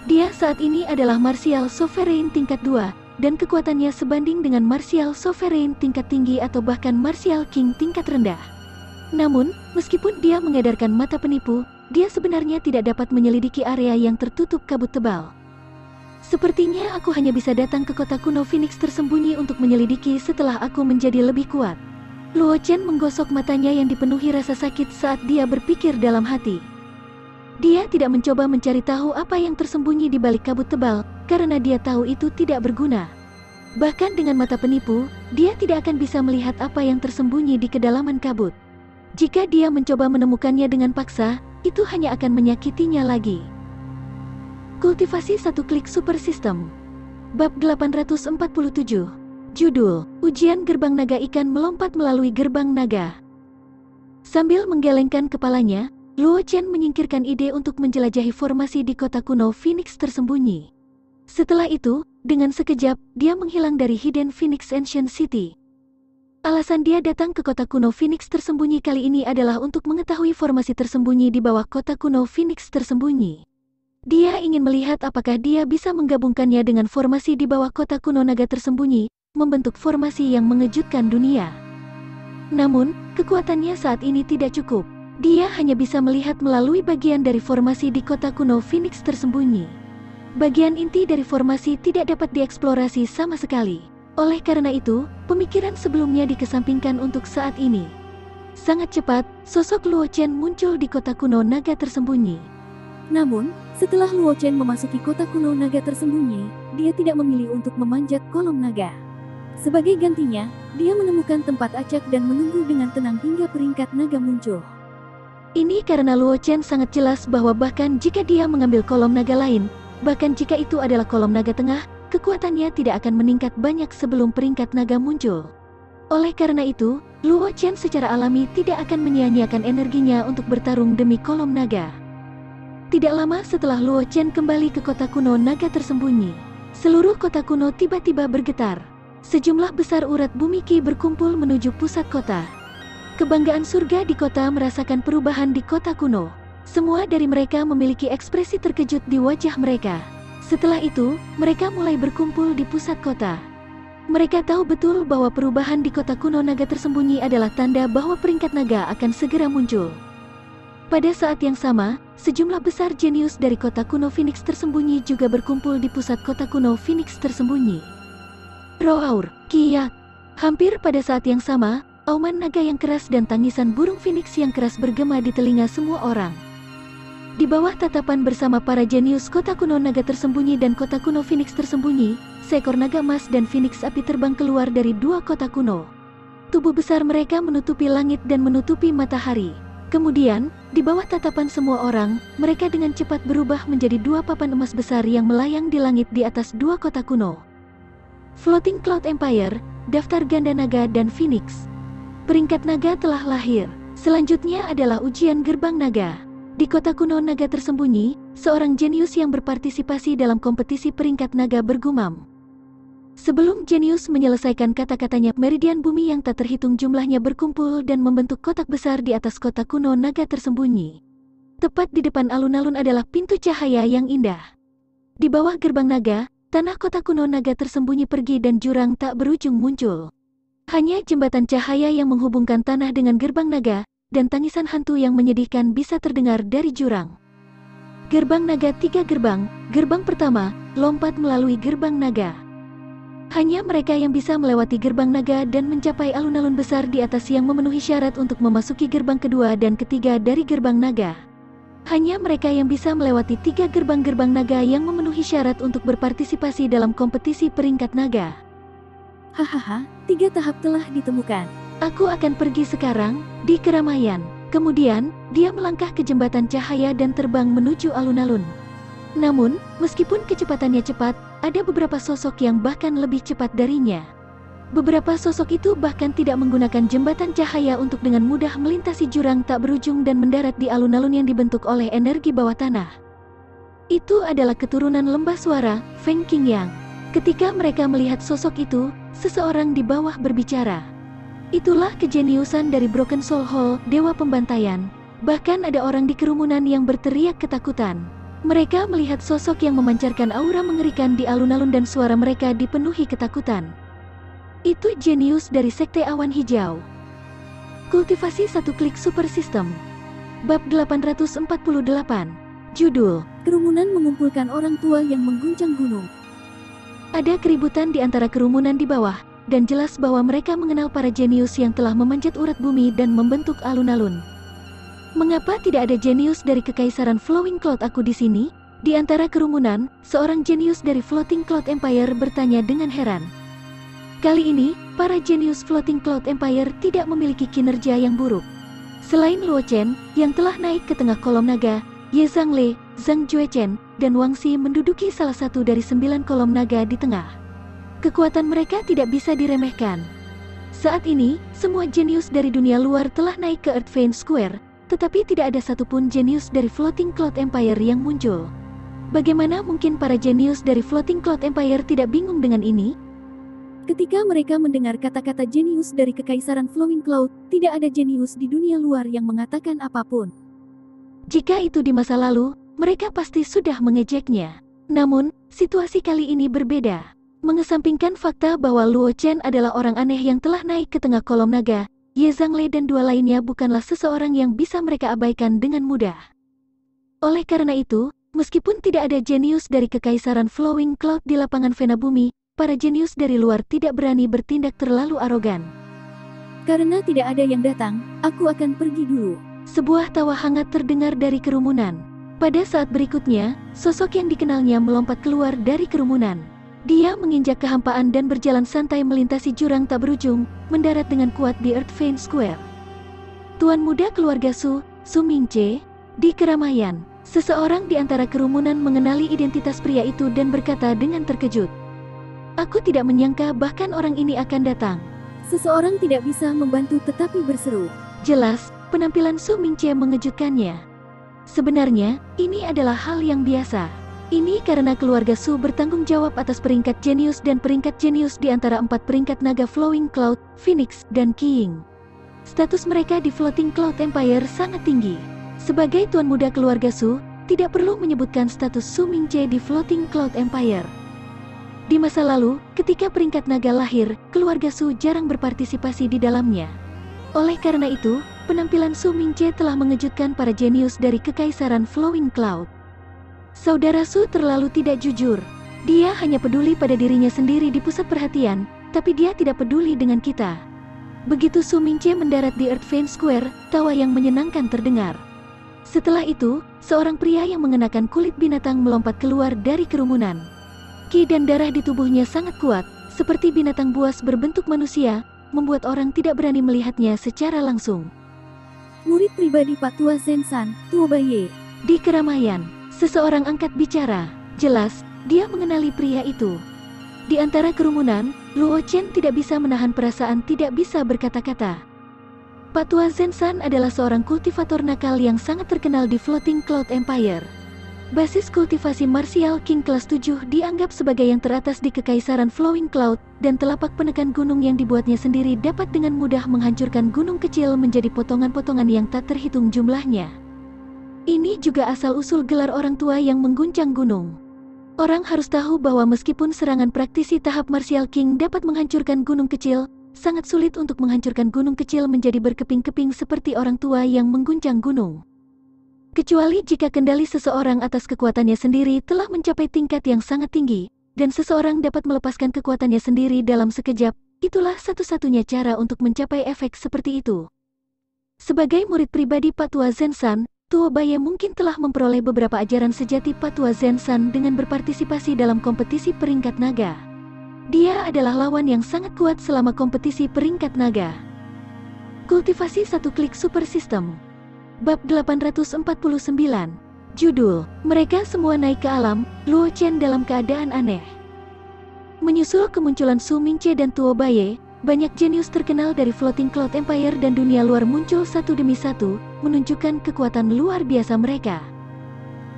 Dia saat ini adalah Martial Sovereign tingkat 2, dan kekuatannya sebanding dengan Martial Sovereign tingkat tinggi atau bahkan Martial King tingkat rendah. Namun, meskipun dia mengedarkan mata penipu, dia sebenarnya tidak dapat menyelidiki area yang tertutup kabut tebal. Sepertinya aku hanya bisa datang ke kota kuno Phoenix tersembunyi untuk menyelidiki setelah aku menjadi lebih kuat. Luo Chen menggosok matanya yang dipenuhi rasa sakit saat dia berpikir dalam hati. Dia tidak mencoba mencari tahu apa yang tersembunyi di balik kabut tebal, karena dia tahu itu tidak berguna. Bahkan dengan mata penipu, dia tidak akan bisa melihat apa yang tersembunyi di kedalaman kabut. Jika dia mencoba menemukannya dengan paksa, itu hanya akan menyakitinya lagi. Kultivasi satu klik super system. Bab 847. Judul, Ujian Gerbang Naga Ikan Melompat Melalui Gerbang Naga. Sambil menggelengkan kepalanya, Luo Chen menyingkirkan ide untuk menjelajahi formasi di kota kuno Phoenix tersembunyi. Setelah itu, dengan sekejap, dia menghilang dari Hidden Phoenix Ancient City. Alasan dia datang ke kota kuno Phoenix tersembunyi kali ini adalah untuk mengetahui formasi tersembunyi di bawah kota kuno Phoenix tersembunyi. Dia ingin melihat apakah dia bisa menggabungkannya dengan formasi di bawah kota kuno naga tersembunyi, membentuk formasi yang mengejutkan dunia. Namun, kekuatannya saat ini tidak cukup. Dia hanya bisa melihat melalui bagian dari formasi di kota kuno Phoenix tersembunyi. Bagian inti dari formasi tidak dapat dieksplorasi sama sekali. Oleh karena itu, pemikiran sebelumnya dikesampingkan untuk saat ini. Sangat cepat, sosok Luo Chen muncul di kota kuno naga tersembunyi. Namun, setelah Luo Chen memasuki kota kuno naga tersembunyi, dia tidak memilih untuk memanjat kolom naga. Sebagai gantinya, dia menemukan tempat acak dan menunggu dengan tenang hingga peringkat naga muncul. Ini karena Luo Chen sangat jelas bahwa bahkan jika dia mengambil kolom naga lain, bahkan jika itu adalah kolom naga tengah, kekuatannya tidak akan meningkat banyak sebelum peringkat naga muncul. Oleh karena itu, Luo Chen secara alami tidak akan menyia-nyiakan energinya untuk bertarung demi kolom naga. Tidak lama setelah Luo Chen kembali ke kota kuno naga tersembunyi, seluruh kota kuno tiba-tiba bergetar. Sejumlah besar urat bumi Qi berkumpul menuju pusat kota. Kebanggaan surga di kota merasakan perubahan di kota kuno. Semua dari mereka memiliki ekspresi terkejut di wajah mereka. Setelah itu, mereka mulai berkumpul di pusat kota. Mereka tahu betul bahwa perubahan di kota kuno naga tersembunyi adalah tanda bahwa peringkat naga akan segera muncul. Pada saat yang sama, sejumlah besar jenius dari kota kuno Phoenix tersembunyi juga berkumpul di pusat kota kuno Phoenix tersembunyi. Roar, kiak. Hampir pada saat yang sama, auman naga yang keras dan tangisan burung Phoenix yang keras bergema di telinga semua orang. Di bawah tatapan bersama para jenius kota kuno naga tersembunyi dan kota kuno Phoenix tersembunyi, seekor naga emas dan Phoenix api terbang keluar dari dua kota kuno. Tubuh besar mereka menutupi langit dan menutupi matahari. Kemudian, di bawah tatapan semua orang, mereka dengan cepat berubah menjadi dua papan emas besar yang melayang di langit di atas dua kota kuno. Floating Cloud Empire, Daftar Ganda Naga dan Phoenix. Peringkat naga telah lahir. Selanjutnya adalah ujian gerbang naga. Di kota kuno naga tersembunyi, seorang jenius yang berpartisipasi dalam kompetisi peringkat naga bergumam. Sebelum jenius menyelesaikan kata-katanya, meridian bumi yang tak terhitung jumlahnya berkumpul dan membentuk kotak besar di atas kota kuno naga tersembunyi. Tepat di depan alun-alun adalah pintu cahaya yang indah. Di bawah gerbang naga, tanah kota kuno naga tersembunyi pergi dan jurang tak berujung muncul. Hanya jembatan cahaya yang menghubungkan tanah dengan gerbang naga, dan tangisan hantu yang menyedihkan bisa terdengar dari jurang. Gerbang naga 3 gerbang. Gerbang pertama, lompat melalui gerbang naga. Hanya mereka yang bisa melewati gerbang naga dan mencapai alun-alun besar di atas yang memenuhi syarat untuk memasuki gerbang kedua dan ketiga dari gerbang naga. Hanya mereka yang bisa melewati 3 gerbang-gerbang naga yang memenuhi syarat untuk berpartisipasi dalam kompetisi peringkat naga. Hahaha, 3 tahap telah ditemukan. Aku akan pergi sekarang, di keramaian. Kemudian, dia melangkah ke jembatan cahaya dan terbang menuju alun-alun. Namun, meskipun kecepatannya cepat, ada beberapa sosok yang bahkan lebih cepat darinya. Beberapa sosok itu bahkan tidak menggunakan jembatan cahaya untuk dengan mudah melintasi jurang tak berujung dan mendarat di alun-alun yang dibentuk oleh energi bawah tanah. Itu adalah keturunan lembah suara, Feng Qingyang. Ketika mereka melihat sosok itu, seseorang di bawah berbicara. Itulah kejeniusan dari Broken Soul Hall, Dewa Pembantaian. Bahkan ada orang di kerumunan yang berteriak ketakutan. Mereka melihat sosok yang memancarkan aura mengerikan di alun-alun dan suara mereka dipenuhi ketakutan. Itu jenius dari Sekte Awan Hijau. Kultivasi satu klik super system. Bab 848. Judul: Kerumunan mengumpulkan orang tua yang mengguncang gunung. Ada keributan di antara kerumunan di bawah, dan jelas bahwa mereka mengenal para jenius yang telah memanjat urat bumi dan membentuk alun-alun. Mengapa tidak ada jenius dari Kekaisaran Flowing Cloud aku di sini? Di antara kerumunan, seorang jenius dari Floating Cloud Empire bertanya dengan heran. Kali ini, para jenius Floating Cloud Empire tidak memiliki kinerja yang buruk. Selain Luo Chen, yang telah naik ke tengah kolom naga, Ye Zhangle, Zhang Juechen, dan Wang Xi menduduki salah satu dari 9 kolom naga di tengah. Kekuatan mereka tidak bisa diremehkan. Saat ini, semua jenius dari dunia luar telah naik ke Earthvein Square, tetapi tidak ada satupun jenius dari Floating Cloud Empire yang muncul. Bagaimana mungkin para jenius dari Floating Cloud Empire tidak bingung dengan ini? Ketika mereka mendengar kata-kata jenius dari Kekaisaran Flowing Cloud, tidak ada jenius di dunia luar yang mengatakan apapun. Jika itu di masa lalu, mereka pasti sudah mengejeknya. Namun, situasi kali ini berbeda. Mengesampingkan fakta bahwa Luo Chen adalah orang aneh yang telah naik ke tengah kolom naga, Ye Zhangle dan dua lainnya bukanlah seseorang yang bisa mereka abaikan dengan mudah. Oleh karena itu, meskipun tidak ada jenius dari Kekaisaran Flowing Cloud di lapangan Vena Bumi, para jenius dari luar tidak berani bertindak terlalu arogan. Karena tidak ada yang datang, aku akan pergi dulu. Sebuah tawa hangat terdengar dari kerumunan. Pada saat berikutnya, sosok yang dikenalnya melompat keluar dari kerumunan. Dia menginjak kehampaan dan berjalan santai melintasi jurang tak berujung, mendarat dengan kuat di Earthvein Square. Tuan muda keluarga Su Mingche, di keramaian, seseorang di antara kerumunan mengenali identitas pria itu dan berkata dengan terkejut. Aku tidak menyangka bahkan orang ini akan datang. Seseorang tidak bisa membantu tetapi berseru. Jelas, penampilan Su Mingche mengejutkannya. Sebenarnya, ini adalah hal yang biasa. Ini karena keluarga Su bertanggung jawab atas peringkat jenius dan peringkat jenius di antara 4 peringkat naga Flowing Cloud, Phoenix, dan King. Status mereka di Floating Cloud Empire sangat tinggi. Sebagai tuan muda keluarga Su, tidak perlu menyebutkan status Su Mingche di Floating Cloud Empire. Di masa lalu, ketika peringkat naga lahir, keluarga Su jarang berpartisipasi di dalamnya. Oleh karena itu, penampilan Su Mingche telah mengejutkan para jenius dari Kekaisaran Flowing Cloud. Saudara Su terlalu tidak jujur. Dia hanya peduli pada dirinya sendiri di pusat perhatian, tapi dia tidak peduli dengan kita. Begitu Su Mingche mendarat di Earthvein Square, tawa yang menyenangkan terdengar. Setelah itu, seorang pria yang mengenakan kulit binatang melompat keluar dari kerumunan. Ki dan darah di tubuhnya sangat kuat, seperti binatang buas berbentuk manusia, membuat orang tidak berani melihatnya secara langsung. Murid pribadi Pak Tua Zenshan, Tuo Baye. Di keramaian, seseorang angkat bicara. Jelas, dia mengenali pria itu. Di antara kerumunan, Luo Chen tidak bisa menahan perasaan tidak bisa berkata-kata. Pak Tua Zenshan adalah seorang kultivator nakal yang sangat terkenal di Floating Cloud Empire. Basis kultivasi Martial King kelas 7 dianggap sebagai yang teratas di Kekaisaran Flowing Cloud, dan telapak penekan gunung yang dibuatnya sendiri dapat dengan mudah menghancurkan gunung kecil menjadi potongan-potongan yang tak terhitung jumlahnya. Ini juga asal-usul gelar orang tua yang mengguncang gunung. Orang harus tahu bahwa meskipun serangan praktisi tahap Martial King dapat menghancurkan gunung kecil, sangat sulit untuk menghancurkan gunung kecil menjadi berkeping-keping seperti orang tua yang mengguncang gunung. Kecuali jika kendali seseorang atas kekuatannya sendiri telah mencapai tingkat yang sangat tinggi, dan seseorang dapat melepaskan kekuatannya sendiri dalam sekejap, itulah satu-satunya cara untuk mencapai efek seperti itu. Sebagai murid pribadi Pak Tua Zenshan, Tuo Baye mungkin telah memperoleh beberapa ajaran sejati Pak Tua Zenshan dengan berpartisipasi dalam kompetisi peringkat naga. Dia adalah lawan yang sangat kuat selama kompetisi peringkat naga. Kultivasi satu klik super system. Bab 849. Judul: Mereka semua naik ke alam, Luo Chen dalam keadaan aneh. Menyusul kemunculan Su Mingche dan Tuo Baye, banyak jenius terkenal dari Floating Cloud Empire dan dunia luar muncul satu demi satu, menunjukkan kekuatan luar biasa mereka.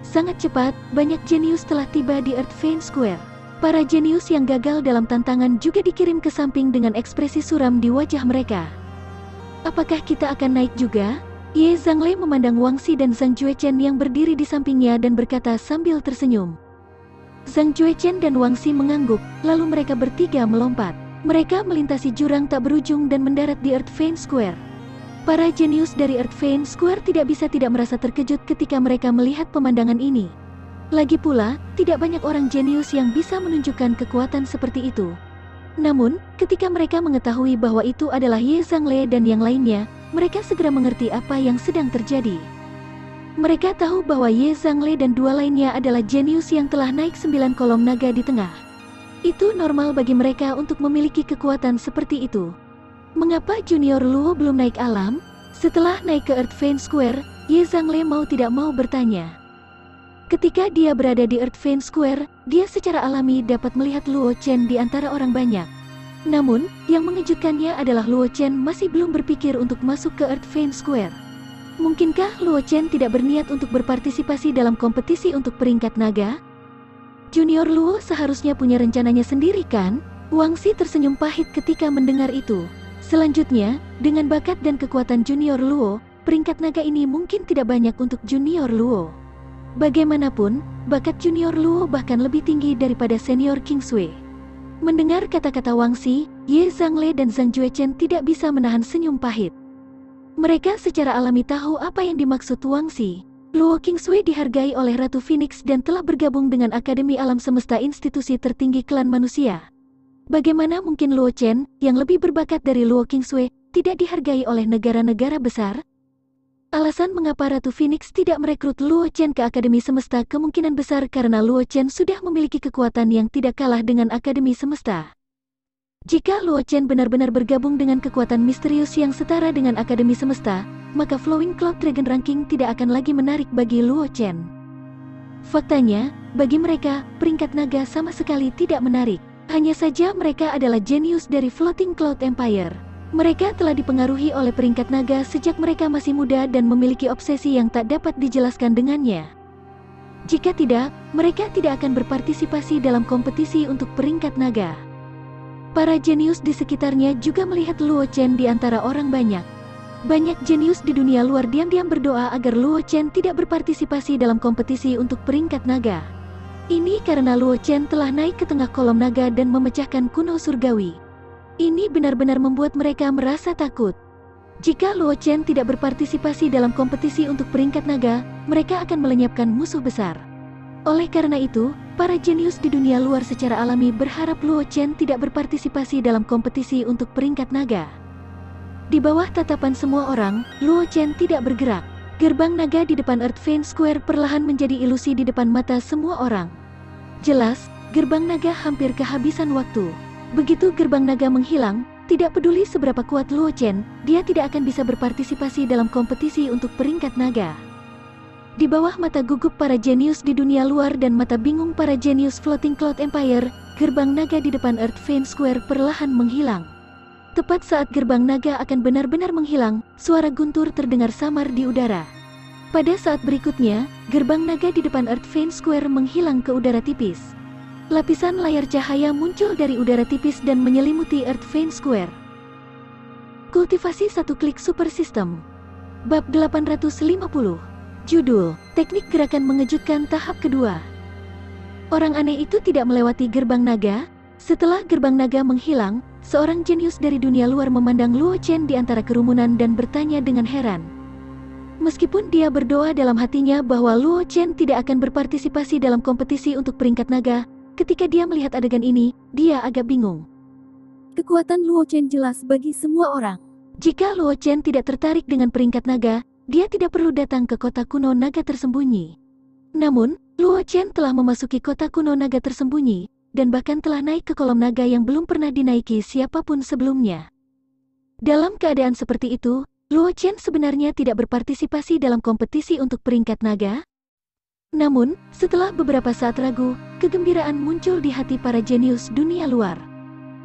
Sangat cepat, banyak jenius telah tiba di Earthvein Square. Para jenius yang gagal dalam tantangan juga dikirim ke samping dengan ekspresi suram di wajah mereka. Apakah kita akan naik juga? Ye Zhangle memandang Wang Xi dan Zhang Juechen yang berdiri di sampingnya dan berkata sambil tersenyum. Zhang Juechen dan Wang Xi mengangguk, lalu mereka bertiga melompat. Mereka melintasi jurang tak berujung dan mendarat di Earth Vein Square. Para jenius dari Earth Vein Square tidak bisa tidak merasa terkejut ketika mereka melihat pemandangan ini. Lagi pula, tidak banyak orang jenius yang bisa menunjukkan kekuatan seperti itu. Namun, ketika mereka mengetahui bahwa itu adalah Ye Zhangle dan yang lainnya, mereka segera mengerti apa yang sedang terjadi. Mereka tahu bahwa Ye Zhangle dan dua lainnya adalah jenius yang telah naik 9 kolom naga di tengah. Itu normal bagi mereka untuk memiliki kekuatan seperti itu. Mengapa Junior Luo belum naik alam? Setelah naik ke Earth Vein Square, Ye Zhangle mau tidak mau bertanya. Ketika dia berada di Earth Vein Square, dia secara alami dapat melihat Luo Chen di antara orang banyak. Namun, yang mengejutkannya adalah Luo Chen masih belum berpikir untuk masuk ke Earth Vein Square. Mungkinkah Luo Chen tidak berniat untuk berpartisipasi dalam kompetisi untuk peringkat naga? Junior Luo seharusnya punya rencananya sendiri kan? Wang Xi tersenyum pahit ketika mendengar itu. Selanjutnya, dengan bakat dan kekuatan Junior Luo, peringkat naga ini mungkin tidak banyak untuk Junior Luo. Bagaimanapun, bakat Junior Luo bahkan lebih tinggi daripada senior King Sui. Mendengar kata-kata Wang Xi, Ye Zhangle dan Zhang Juechen tidak bisa menahan senyum pahit. Mereka secara alami tahu apa yang dimaksud Wang Xi. Luo King Sui dihargai oleh Ratu Phoenix dan telah bergabung dengan Akademi Alam Semesta, institusi tertinggi klan manusia. Bagaimana mungkin Luo Chen, yang lebih berbakat dari Luo King Sui, tidak dihargai oleh negara-negara besar? Alasan mengapa Ratu Phoenix tidak merekrut Luo Chen ke Akademi Semesta kemungkinan besar karena Luo Chen sudah memiliki kekuatan yang tidak kalah dengan Akademi Semesta. Jika Luo Chen benar-benar bergabung dengan kekuatan misterius yang setara dengan Akademi Semesta, maka Flowing Cloud Dragon Ranking tidak akan lagi menarik bagi Luo Chen. Faktanya, bagi mereka, peringkat naga sama sekali tidak menarik. Hanya saja mereka adalah jenius dari Floating Cloud Empire. Mereka telah dipengaruhi oleh peringkat naga sejak mereka masih muda dan memiliki obsesi yang tak dapat dijelaskan dengannya. Jika tidak, mereka tidak akan berpartisipasi dalam kompetisi untuk peringkat naga. Para jenius di sekitarnya juga melihat Luo Chen di antara orang banyak. Banyak jenius di dunia luar diam-diam berdoa agar Luo Chen tidak berpartisipasi dalam kompetisi untuk peringkat naga. Ini karena Luo Chen telah naik ke tengah kolom naga dan memecahkan kuno surgawi. Ini benar-benar membuat mereka merasa takut. Jika Luo Chen tidak berpartisipasi dalam kompetisi untuk peringkat naga, mereka akan melenyapkan musuh besar. Oleh karena itu, para jenius di dunia luar secara alami berharap Luo Chen tidak berpartisipasi dalam kompetisi untuk peringkat naga. Di bawah tatapan semua orang, Luo Chen tidak bergerak. Gerbang naga di depan Earth Vein Square perlahan menjadi ilusi di depan mata semua orang. Jelas, gerbang naga hampir kehabisan waktu. Begitu gerbang naga menghilang, tidak peduli seberapa kuat Luo Chen, dia tidak akan bisa berpartisipasi dalam kompetisi untuk peringkat naga. Di bawah mata gugup para jenius di dunia luar dan mata bingung para jenius Floating Cloud Empire, gerbang naga di depan Earth Vein Square perlahan menghilang. Tepat saat gerbang naga akan benar-benar menghilang, suara guntur terdengar samar di udara. Pada saat berikutnya, gerbang naga di depan Earth Vein Square menghilang ke udara tipis. Lapisan layar cahaya muncul dari udara tipis dan menyelimuti Earth Vein Square. Kultivasi satu klik super system. Bab 850. Judul, Teknik Gerakan Mengejutkan Tahap Kedua. Orang aneh itu tidak melewati gerbang naga. Setelah gerbang naga menghilang, seorang jenius dari dunia luar memandang Luo Chen di antara kerumunan dan bertanya dengan heran. Meskipun dia berdoa dalam hatinya bahwa Luo Chen tidak akan berpartisipasi dalam kompetisi untuk peringkat naga, ketika dia melihat adegan ini, dia agak bingung. Kekuatan Luo Chen jelas bagi semua orang. Jika Luo Chen tidak tertarik dengan peringkat naga, dia tidak perlu datang ke kota kuno naga tersembunyi. Namun, Luo Chen telah memasuki kota kuno naga tersembunyi, dan bahkan telah naik ke kolom naga yang belum pernah dinaiki siapapun sebelumnya. Dalam keadaan seperti itu, Luo Chen sebenarnya tidak berpartisipasi dalam kompetisi untuk peringkat naga. Namun, setelah beberapa saat ragu, kegembiraan muncul di hati para jenius dunia luar.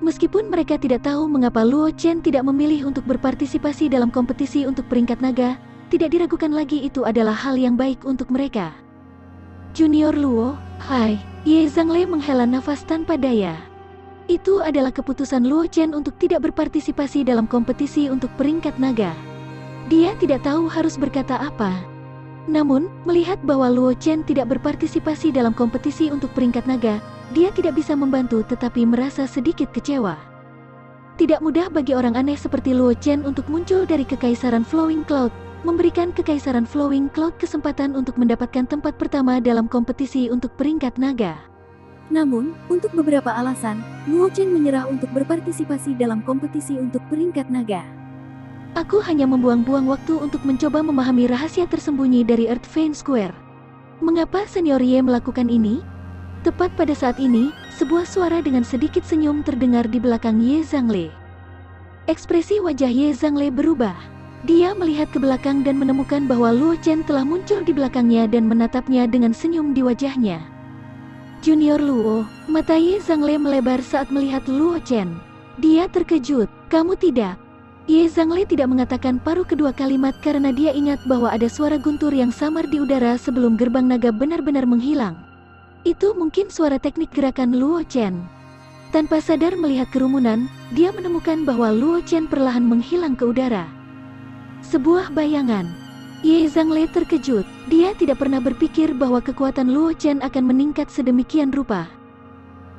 Meskipun mereka tidak tahu mengapa Luo Chen tidak memilih untuk berpartisipasi dalam kompetisi untuk peringkat naga, tidak diragukan lagi itu adalah hal yang baik untuk mereka. Junior Luo, hai, Ye Zhangle menghela nafas tanpa daya. Itu adalah keputusan Luo Chen untuk tidak berpartisipasi dalam kompetisi untuk peringkat naga. Dia tidak tahu harus berkata apa. Namun, melihat bahwa Luo Chen tidak berpartisipasi dalam kompetisi untuk peringkat naga, dia tidak bisa membantu tetapi merasa sedikit kecewa. Tidak mudah bagi orang aneh seperti Luo Chen untuk muncul dari Kekaisaran Flowing Cloud, memberikan Kekaisaran Flowing Cloud kesempatan untuk mendapatkan tempat pertama dalam kompetisi untuk peringkat naga. Namun, untuk beberapa alasan, Luo Chen menyerah untuk berpartisipasi dalam kompetisi untuk peringkat naga. Aku hanya membuang-buang waktu untuk mencoba memahami rahasia tersembunyi dari Earth Vein Square. Mengapa Senior Ye melakukan ini? Tepat pada saat ini, sebuah suara dengan sedikit senyum terdengar di belakang Ye Zhangle. Ekspresi wajah Ye Zhangle berubah. Dia melihat ke belakang dan menemukan bahwa Luo Chen telah muncul di belakangnya dan menatapnya dengan senyum di wajahnya. Junior Luo, mata Ye Zhangle melebar saat melihat Luo Chen. Dia terkejut. Kamu tidak. Ye Zhangle tidak mengatakan paruh kedua kalimat karena dia ingat bahwa ada suara guntur yang samar di udara sebelum gerbang naga benar-benar menghilang. Itu mungkin suara teknik gerakan Luo Chen. Tanpa sadar melihat kerumunan, dia menemukan bahwa Luo Chen perlahan menghilang ke udara. Sebuah bayangan. Ye Zhangle terkejut. Dia tidak pernah berpikir bahwa kekuatan Luo Chen akan meningkat sedemikian rupa.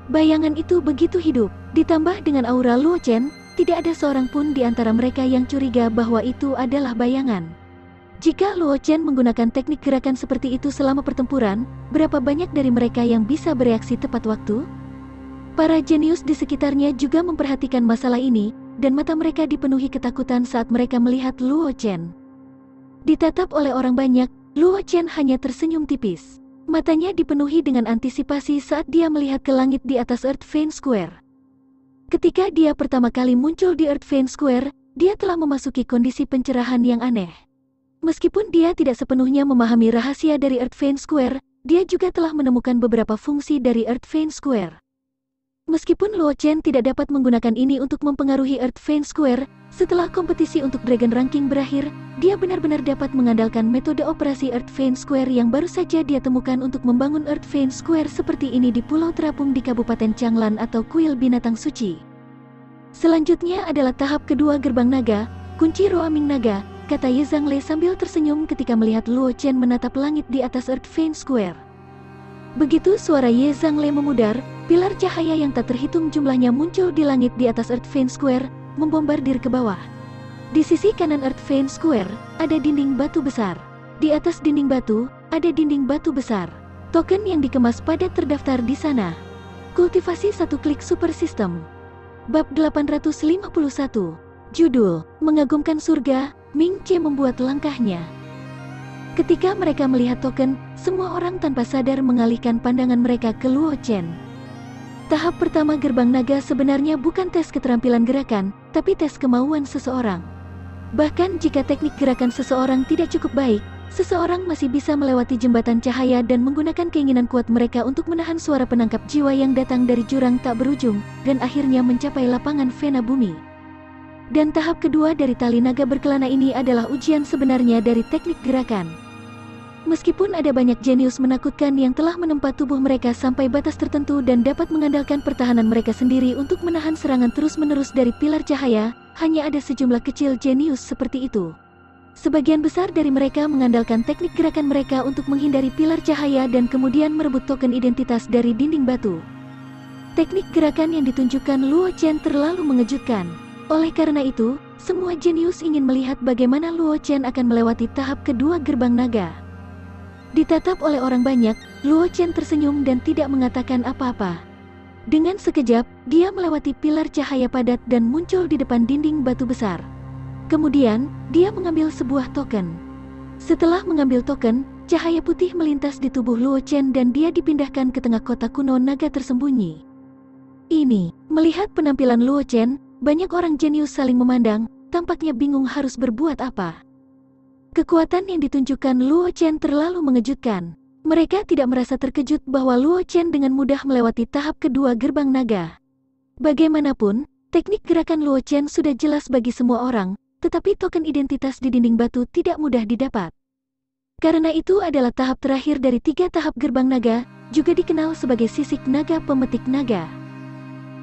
Bayangan itu begitu hidup, ditambah dengan aura Luo Chen, tidak ada seorang pun di antara mereka yang curiga bahwa itu adalah bayangan. Jika Luo Chen menggunakan teknik gerakan seperti itu selama pertempuran, berapa banyak dari mereka yang bisa bereaksi tepat waktu? Para jenius di sekitarnya juga memperhatikan masalah ini, dan mata mereka dipenuhi ketakutan saat mereka melihat Luo Chen. Ditatap oleh orang banyak, Luo Chen hanya tersenyum tipis. Matanya dipenuhi dengan antisipasi saat dia melihat ke langit di atas Earth Vein Square. Ketika dia pertama kali muncul di Earth Vein Square, dia telah memasuki kondisi pencerahan yang aneh. Meskipun dia tidak sepenuhnya memahami rahasia dari Earth Vein Square, dia juga telah menemukan beberapa fungsi dari Earth Vein Square. Meskipun Luo Chen tidak dapat menggunakan ini untuk mempengaruhi Earth Vein Square, setelah kompetisi untuk Dragon Ranking berakhir, dia benar-benar dapat mengandalkan metode operasi Earth Vein Square yang baru saja dia temukan untuk membangun Earth Vein Square seperti ini di Pulau Terapung di Kabupaten Changlan atau Kuil Binatang Suci. Selanjutnya adalah tahap kedua Gerbang Naga, kunci Roaming Naga, kata Ye Zhangle sambil tersenyum ketika melihat Luo Chen menatap langit di atas Earth Vein Square. Begitu suara Ye Zhangle memudar, pilar cahaya yang tak terhitung jumlahnya muncul di langit di atas Earth Vein Square, membombardir ke bawah. Di sisi kanan Earth Vein Square, ada dinding batu besar. Di atas dinding batu, ada dinding batu besar. Token yang dikemas padat terdaftar di sana. Kultivasi satu klik super system. Bab 851. Judul, Mengagumkan Surga, Ming Che membuat langkahnya. Ketika mereka melihat token, semua orang tanpa sadar mengalihkan pandangan mereka ke Luo Chen. Tahap pertama Gerbang Naga sebenarnya bukan tes keterampilan gerakan, tapi tes kemauan seseorang. Bahkan jika teknik gerakan seseorang tidak cukup baik, seseorang masih bisa melewati jembatan cahaya dan menggunakan keinginan kuat mereka untuk menahan suara penangkap jiwa yang datang dari jurang tak berujung, dan akhirnya mencapai lapangan Vena Bumi. Dan tahap kedua dari tali naga berkelana ini adalah ujian sebenarnya dari teknik gerakan. Meskipun ada banyak jenius menakutkan yang telah menempa tubuh mereka sampai batas tertentu dan dapat mengandalkan pertahanan mereka sendiri untuk menahan serangan terus-menerus dari pilar cahaya, hanya ada sejumlah kecil jenius seperti itu. Sebagian besar dari mereka mengandalkan teknik gerakan mereka untuk menghindari pilar cahaya dan kemudian merebut token identitas dari dinding batu. Teknik gerakan yang ditunjukkan Luo Chen terlalu mengejutkan. Oleh karena itu, semua jenius ingin melihat bagaimana Luo Chen akan melewati tahap kedua Gerbang Naga. Ditatap oleh orang banyak, Luo Chen tersenyum dan tidak mengatakan apa-apa. Dengan sekejap, dia melewati pilar cahaya padat dan muncul di depan dinding batu besar. Kemudian, dia mengambil sebuah token. Setelah mengambil token, cahaya putih melintas di tubuh Luo Chen dan dia dipindahkan ke tengah kota kuno naga tersembunyi. Melihat penampilan Luo Chen, banyak orang jenius saling memandang, tampaknya bingung harus berbuat apa. Kekuatan yang ditunjukkan Luo Chen terlalu mengejutkan. Mereka tidak merasa terkejut bahwa Luo Chen dengan mudah melewati tahap kedua Gerbang Naga. Bagaimanapun, teknik gerakan Luo Chen sudah jelas bagi semua orang, tetapi token identitas di dinding batu tidak mudah didapat. Karena itu adalah tahap terakhir dari 3 tahap Gerbang Naga, juga dikenal sebagai sisik naga pemetik naga.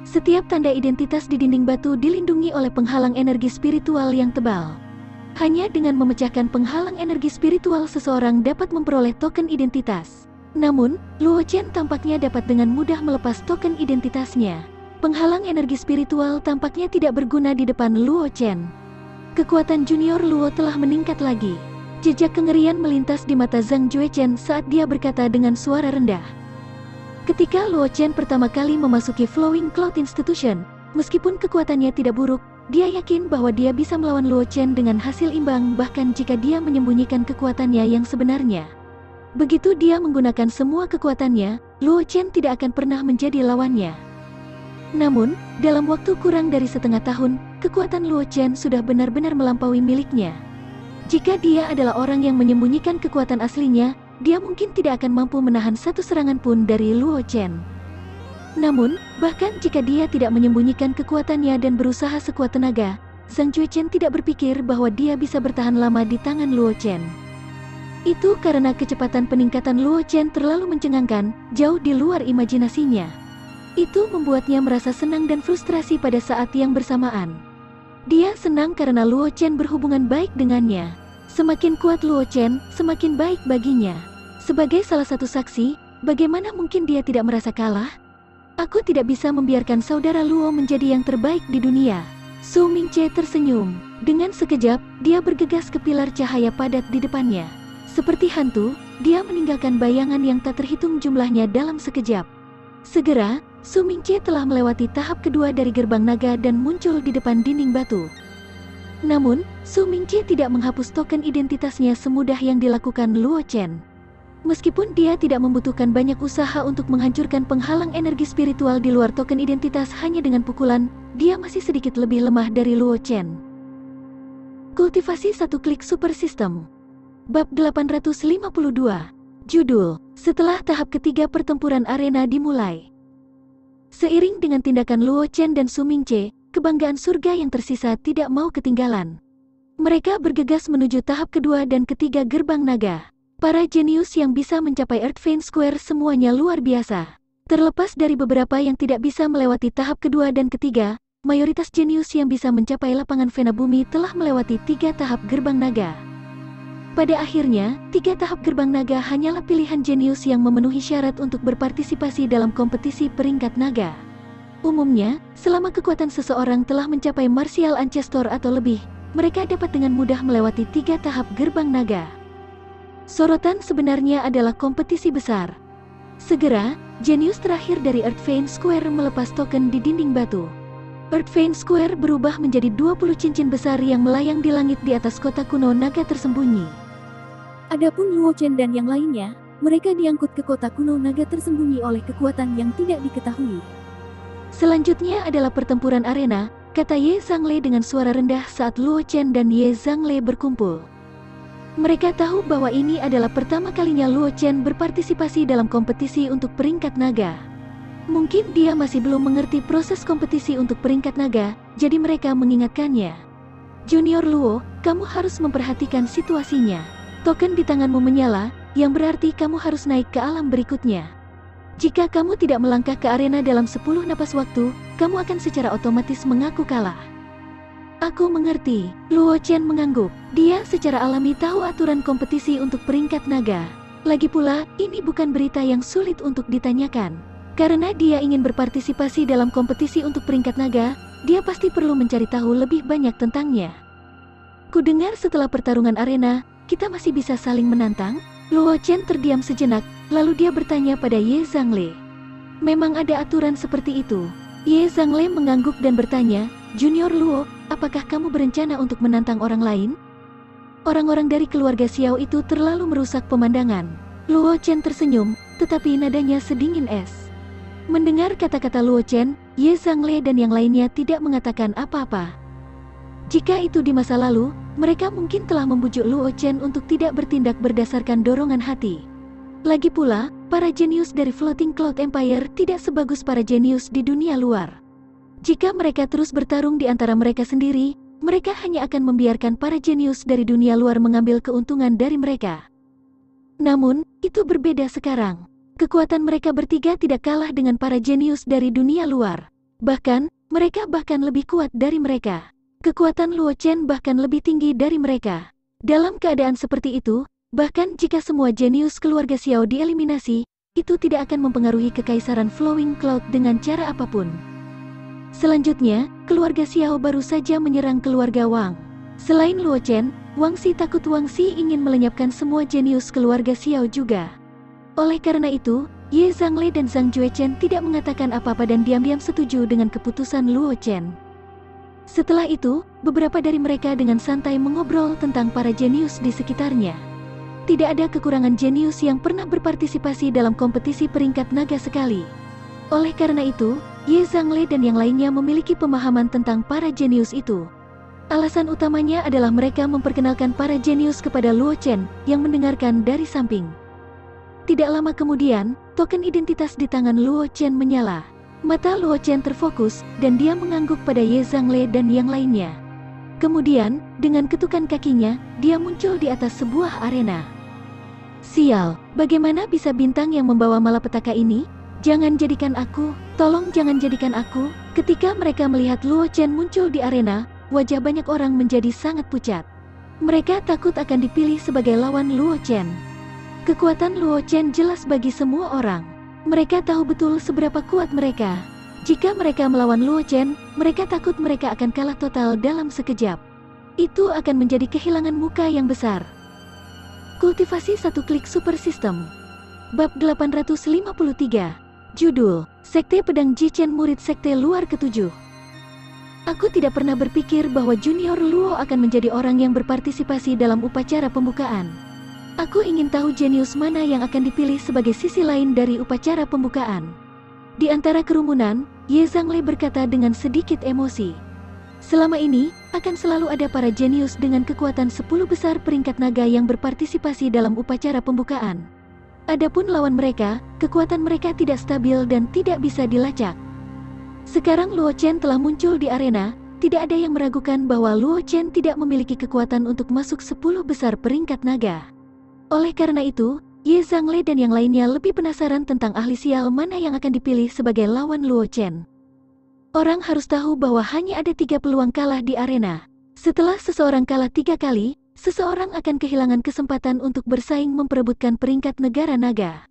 Setiap tanda identitas di dinding batu dilindungi oleh penghalang energi spiritual yang tebal. Hanya dengan memecahkan penghalang energi spiritual seseorang dapat memperoleh token identitas. Namun, Luo Chen tampaknya dapat dengan mudah melepas token identitasnya. Penghalang energi spiritual tampaknya tidak berguna di depan Luo Chen. Kekuatan junior Luo telah meningkat lagi. Jejak kengerian melintas di mata Zhang Juechen saat dia berkata dengan suara rendah. Ketika Luo Chen pertama kali memasuki Flowing Cloud Institution, meskipun kekuatannya tidak buruk, dia yakin bahwa dia bisa melawan Luo Chen dengan hasil imbang bahkan jika dia menyembunyikan kekuatannya yang sebenarnya. Begitu dia menggunakan semua kekuatannya, Luo Chen tidak akan pernah menjadi lawannya. Namun, dalam waktu kurang dari setengah tahun, kekuatan Luo Chen sudah benar-benar melampaui miliknya. Jika dia adalah orang yang menyembunyikan kekuatan aslinya, dia mungkin tidak akan mampu menahan satu serangan pun dari Luo Chen. Namun, bahkan jika dia tidak menyembunyikan kekuatannya dan berusaha sekuat tenaga, Zhang Juechen tidak berpikir bahwa dia bisa bertahan lama di tangan Luo Chen. Itu karena kecepatan peningkatan Luo Chen terlalu mencengangkan, jauh di luar imajinasinya. Itu membuatnya merasa senang dan frustrasi pada saat yang bersamaan. Dia senang karena Luo Chen berhubungan baik dengannya. Semakin kuat Luo Chen, semakin baik baginya. Sebagai salah satu saksi, bagaimana mungkin dia tidak merasa kalah? Aku tidak bisa membiarkan saudara Luo menjadi yang terbaik di dunia. Su Mingche tersenyum. Dengan sekejap, dia bergegas ke pilar cahaya padat di depannya. Seperti hantu, dia meninggalkan bayangan yang tak terhitung jumlahnya dalam sekejap. Segera, Su Mingche telah melewati tahap kedua dari gerbang naga dan muncul di depan dinding batu. Namun, Su Mingche tidak menghapus token identitasnya semudah yang dilakukan Luo Chen. Meskipun dia tidak membutuhkan banyak usaha untuk menghancurkan penghalang energi spiritual di luar token identitas hanya dengan pukulan, dia masih sedikit lebih lemah dari Luo Chen. Kultivasi satu klik super system. Bab 852. Judul, setelah tahap ketiga pertempuran arena dimulai. Seiring dengan tindakan Luo Chen dan Su Mingche, kebanggaan surga yang tersisa tidak mau ketinggalan. Mereka bergegas menuju tahap kedua dan ketiga gerbang naga. Para jenius yang bisa mencapai Earthvein Square semuanya luar biasa. Terlepas dari beberapa yang tidak bisa melewati tahap kedua dan ketiga, mayoritas jenius yang bisa mencapai lapangan Vena Bumi telah melewati 3 tahap gerbang naga. Pada akhirnya, 3 tahap gerbang naga hanyalah pilihan jenius yang memenuhi syarat untuk berpartisipasi dalam kompetisi peringkat naga. Umumnya, selama kekuatan seseorang telah mencapai Martial Ancestor atau lebih, mereka dapat dengan mudah melewati 3 tahap gerbang naga. Sorotan sebenarnya adalah kompetisi besar. Segera, jenius terakhir dari Earthvein Square melepas token di dinding batu. Earthvein Square berubah menjadi 20 cincin besar yang melayang di langit di atas kota kuno naga tersembunyi. Adapun Luo Chen dan yang lainnya, mereka diangkut ke kota kuno naga tersembunyi oleh kekuatan yang tidak diketahui. Selanjutnya adalah pertempuran arena, kata Ye Zhangle dengan suara rendah saat Luo Chen dan Ye Zhangle berkumpul. Mereka tahu bahwa ini adalah pertama kalinya Luo Chen berpartisipasi dalam kompetisi untuk peringkat naga. Mungkin dia masih belum mengerti proses kompetisi untuk peringkat naga, jadi mereka mengingatkannya. Junior Luo, kamu harus memperhatikan situasinya. Token di tanganmu menyala, yang berarti kamu harus naik ke alam berikutnya. Jika kamu tidak melangkah ke arena dalam 10 napas waktu, kamu akan secara otomatis mengaku kalah. Aku mengerti, Luo Chen mengangguk. Dia secara alami tahu aturan kompetisi untuk peringkat naga. Lagi pula, ini bukan berita yang sulit untuk ditanyakan. Karena dia ingin berpartisipasi dalam kompetisi untuk peringkat naga, dia pasti perlu mencari tahu lebih banyak tentangnya. Kudengar setelah pertarungan arena, kita masih bisa saling menantang? Luo Chen terdiam sejenak, lalu dia bertanya pada Ye Zhangle. Memang ada aturan seperti itu. Ye Zhangle mengangguk dan bertanya, Junior Luo, apakah kamu berencana untuk menantang orang lain? Orang-orang dari keluarga Xiao itu terlalu merusak pemandangan. Luo Chen tersenyum, tetapi nadanya sedingin es. Mendengar kata-kata Luo Chen, Ye Zhangle dan yang lainnya tidak mengatakan apa-apa. Jika itu di masa lalu, mereka mungkin telah membujuk Luo Chen untuk tidak bertindak berdasarkan dorongan hati. Lagi pula, para jenius dari Floating Cloud Empire tidak sebagus para jenius di dunia luar. Jika mereka terus bertarung di antara mereka sendiri, mereka hanya akan membiarkan para jenius dari dunia luar mengambil keuntungan dari mereka. Namun, itu berbeda sekarang. Kekuatan mereka bertiga tidak kalah dengan para jenius dari dunia luar. Bahkan, mereka bahkan lebih kuat dari mereka. Kekuatan Luo Chen bahkan lebih tinggi dari mereka. Dalam keadaan seperti itu, bahkan jika semua jenius keluarga Xiao dieliminasi, itu tidak akan mempengaruhi kekaisaran Flowing Cloud dengan cara apapun. Selanjutnya, keluarga Xiao baru saja menyerang keluarga Wang. Selain Luo Chen, Wang Xi takut Wang Xi ingin melenyapkan semua jenius keluarga Xiao juga. Oleh karena itu, Ye Zhangle dan Zhang Juechen tidak mengatakan apa-apa dan diam-diam setuju dengan keputusan Luo Chen. Setelah itu, beberapa dari mereka dengan santai mengobrol tentang para jenius di sekitarnya. Tidak ada kekurangan jenius yang pernah berpartisipasi dalam kompetisi peringkat naga sekali. Oleh karena itu, Ye Zhangle dan yang lainnya memiliki pemahaman tentang para jenius itu. Alasan utamanya adalah mereka memperkenalkan para jenius kepada Luo Chen yang mendengarkan dari samping. Tidak lama kemudian, token identitas di tangan Luo Chen menyala. Mata Luo Chen terfokus dan dia mengangguk pada Ye Zhangle dan yang lainnya. Kemudian, dengan ketukan kakinya, dia muncul di atas sebuah arena. Sial, bagaimana bisa bintang yang membawa malapetaka ini? Jangan jadikan aku, tolong jangan jadikan aku. Ketika mereka melihat Luo Chen muncul di arena, wajah banyak orang menjadi sangat pucat. Mereka takut akan dipilih sebagai lawan Luo Chen. Kekuatan Luo Chen jelas bagi semua orang. Mereka tahu betul seberapa kuat mereka. Jika mereka melawan Luo Chen, mereka takut mereka akan kalah total dalam sekejap. Itu akan menjadi kehilangan muka yang besar. Kultivasi satu klik super system. Bab 853. Judul, Sekte Pedang Jichen Murid Sekte Luar Ketujuh. Aku tidak pernah berpikir bahwa Junior Luo akan menjadi orang yang berpartisipasi dalam upacara pembukaan. Aku ingin tahu jenius mana yang akan dipilih sebagai sisi lain dari upacara pembukaan. Di antara kerumunan, Ye Zhangle berkata dengan sedikit emosi. Selama ini, akan selalu ada para jenius dengan kekuatan 10 besar peringkat naga yang berpartisipasi dalam upacara pembukaan. Adapun lawan mereka, kekuatan mereka tidak stabil dan tidak bisa dilacak. Sekarang Luo Chen telah muncul di arena, tidak ada yang meragukan bahwa Luo Chen tidak memiliki kekuatan untuk masuk 10 besar peringkat naga. Oleh karena itu, Ye Zhangle dan yang lainnya lebih penasaran tentang ahli sial mana yang akan dipilih sebagai lawan Luo Chen. Orang harus tahu bahwa hanya ada 3 peluang kalah di arena. Setelah seseorang kalah 3 kali, seseorang akan kehilangan kesempatan untuk bersaing memperebutkan peringkat negara naga.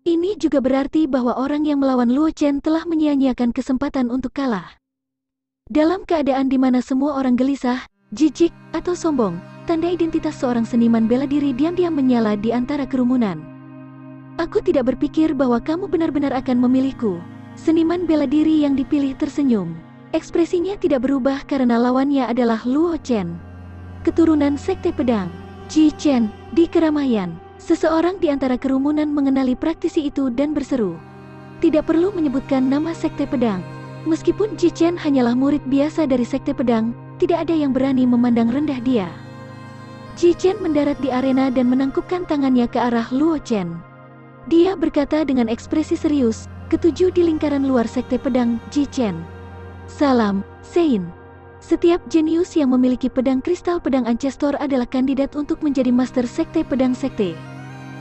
Ini juga berarti bahwa orang yang melawan Luo Chen telah menyia-nyiakan kesempatan untuk kalah. Dalam keadaan di mana semua orang gelisah, jijik, atau sombong, tanda identitas seorang seniman bela diri diam-diam menyala di antara kerumunan. Aku tidak berpikir bahwa kamu benar-benar akan memilihku. Seniman bela diri yang dipilih tersenyum. Ekspresinya tidak berubah karena lawannya adalah Luo Chen. Keturunan Sekte Pedang Jichen. Di keramaian, seseorang di antara kerumunan mengenali praktisi itu dan berseru. Tidak perlu menyebutkan nama Sekte Pedang. Meskipun Jichen hanyalah murid biasa dari Sekte Pedang, tidak ada yang berani memandang rendah dia. Jichen mendarat di arena dan menangkupkan tangannya ke arah Luo Chen. Dia berkata dengan ekspresi serius, ketujuh di lingkaran luar Sekte Pedang Jichen. Salam, Sein. Setiap jenius yang memiliki pedang kristal pedang Ancestor adalah kandidat untuk menjadi Master Sekte Pedang Sekte.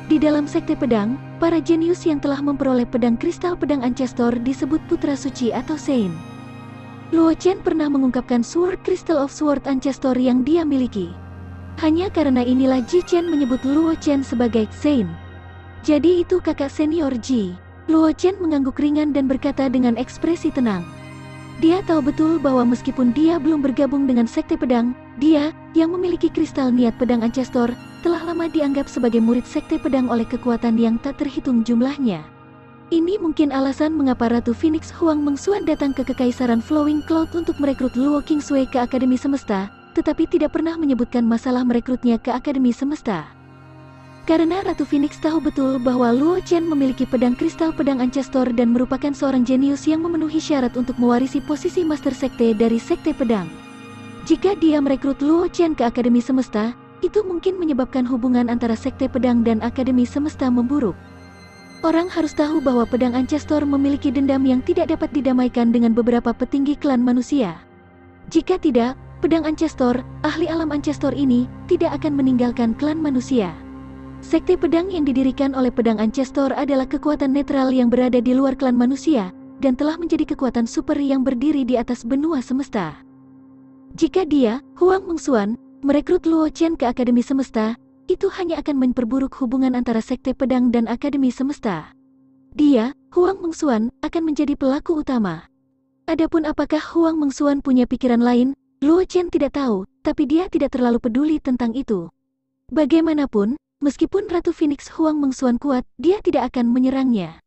Di dalam Sekte Pedang, para jenius yang telah memperoleh pedang kristal pedang Ancestor disebut Putra Suci atau Sein. Luo Chen pernah mengungkapkan Sword Crystal of Sword Ancestor yang dia miliki. Hanya karena inilah Jichen menyebut Luo Chen sebagai Sein. Jadi itu kakak senior Ji. Luo Chen mengangguk ringan dan berkata dengan ekspresi tenang. Dia tahu betul bahwa meskipun dia belum bergabung dengan Sekte Pedang, dia, yang memiliki kristal niat pedang Ancestor, telah lama dianggap sebagai murid Sekte Pedang oleh kekuatan yang tak terhitung jumlahnya. Ini mungkin alasan mengapa Ratu Phoenix Huang Mengxuan datang ke Kekaisaran Flowing Cloud untuk merekrut Luo Qingsui ke Akademi Semesta, tetapi tidak pernah menyebutkan masalah merekrutnya ke Akademi Semesta. Karena Ratu Phoenix tahu betul bahwa Luo Chen memiliki pedang kristal pedang Ancestor dan merupakan seorang jenius yang memenuhi syarat untuk mewarisi posisi Master Sekte dari Sekte Pedang. Jika dia merekrut Luo Chen ke Akademi Semesta, itu mungkin menyebabkan hubungan antara Sekte Pedang dan Akademi Semesta memburuk. Orang harus tahu bahwa pedang Ancestor memiliki dendam yang tidak dapat didamaikan dengan beberapa petinggi klan manusia. Jika tidak, pedang Ancestor, ahli alam Ancestor ini, tidak akan meninggalkan klan manusia. Sekte Pedang yang didirikan oleh pedang Ancestor adalah kekuatan netral yang berada di luar klan manusia, dan telah menjadi kekuatan super yang berdiri di atas benua semesta. Jika dia, Huang Mengxuan, merekrut Luo Chen ke Akademi Semesta, itu hanya akan memperburuk hubungan antara Sekte Pedang dan Akademi Semesta. Dia, Huang Mengxuan, akan menjadi pelaku utama. Adapun apakah Huang Mengxuan punya pikiran lain, Luo Chen tidak tahu, tapi dia tidak terlalu peduli tentang itu. Bagaimanapun, meskipun Ratu Phoenix Huang Mengxuan kuat, dia tidak akan menyerangnya.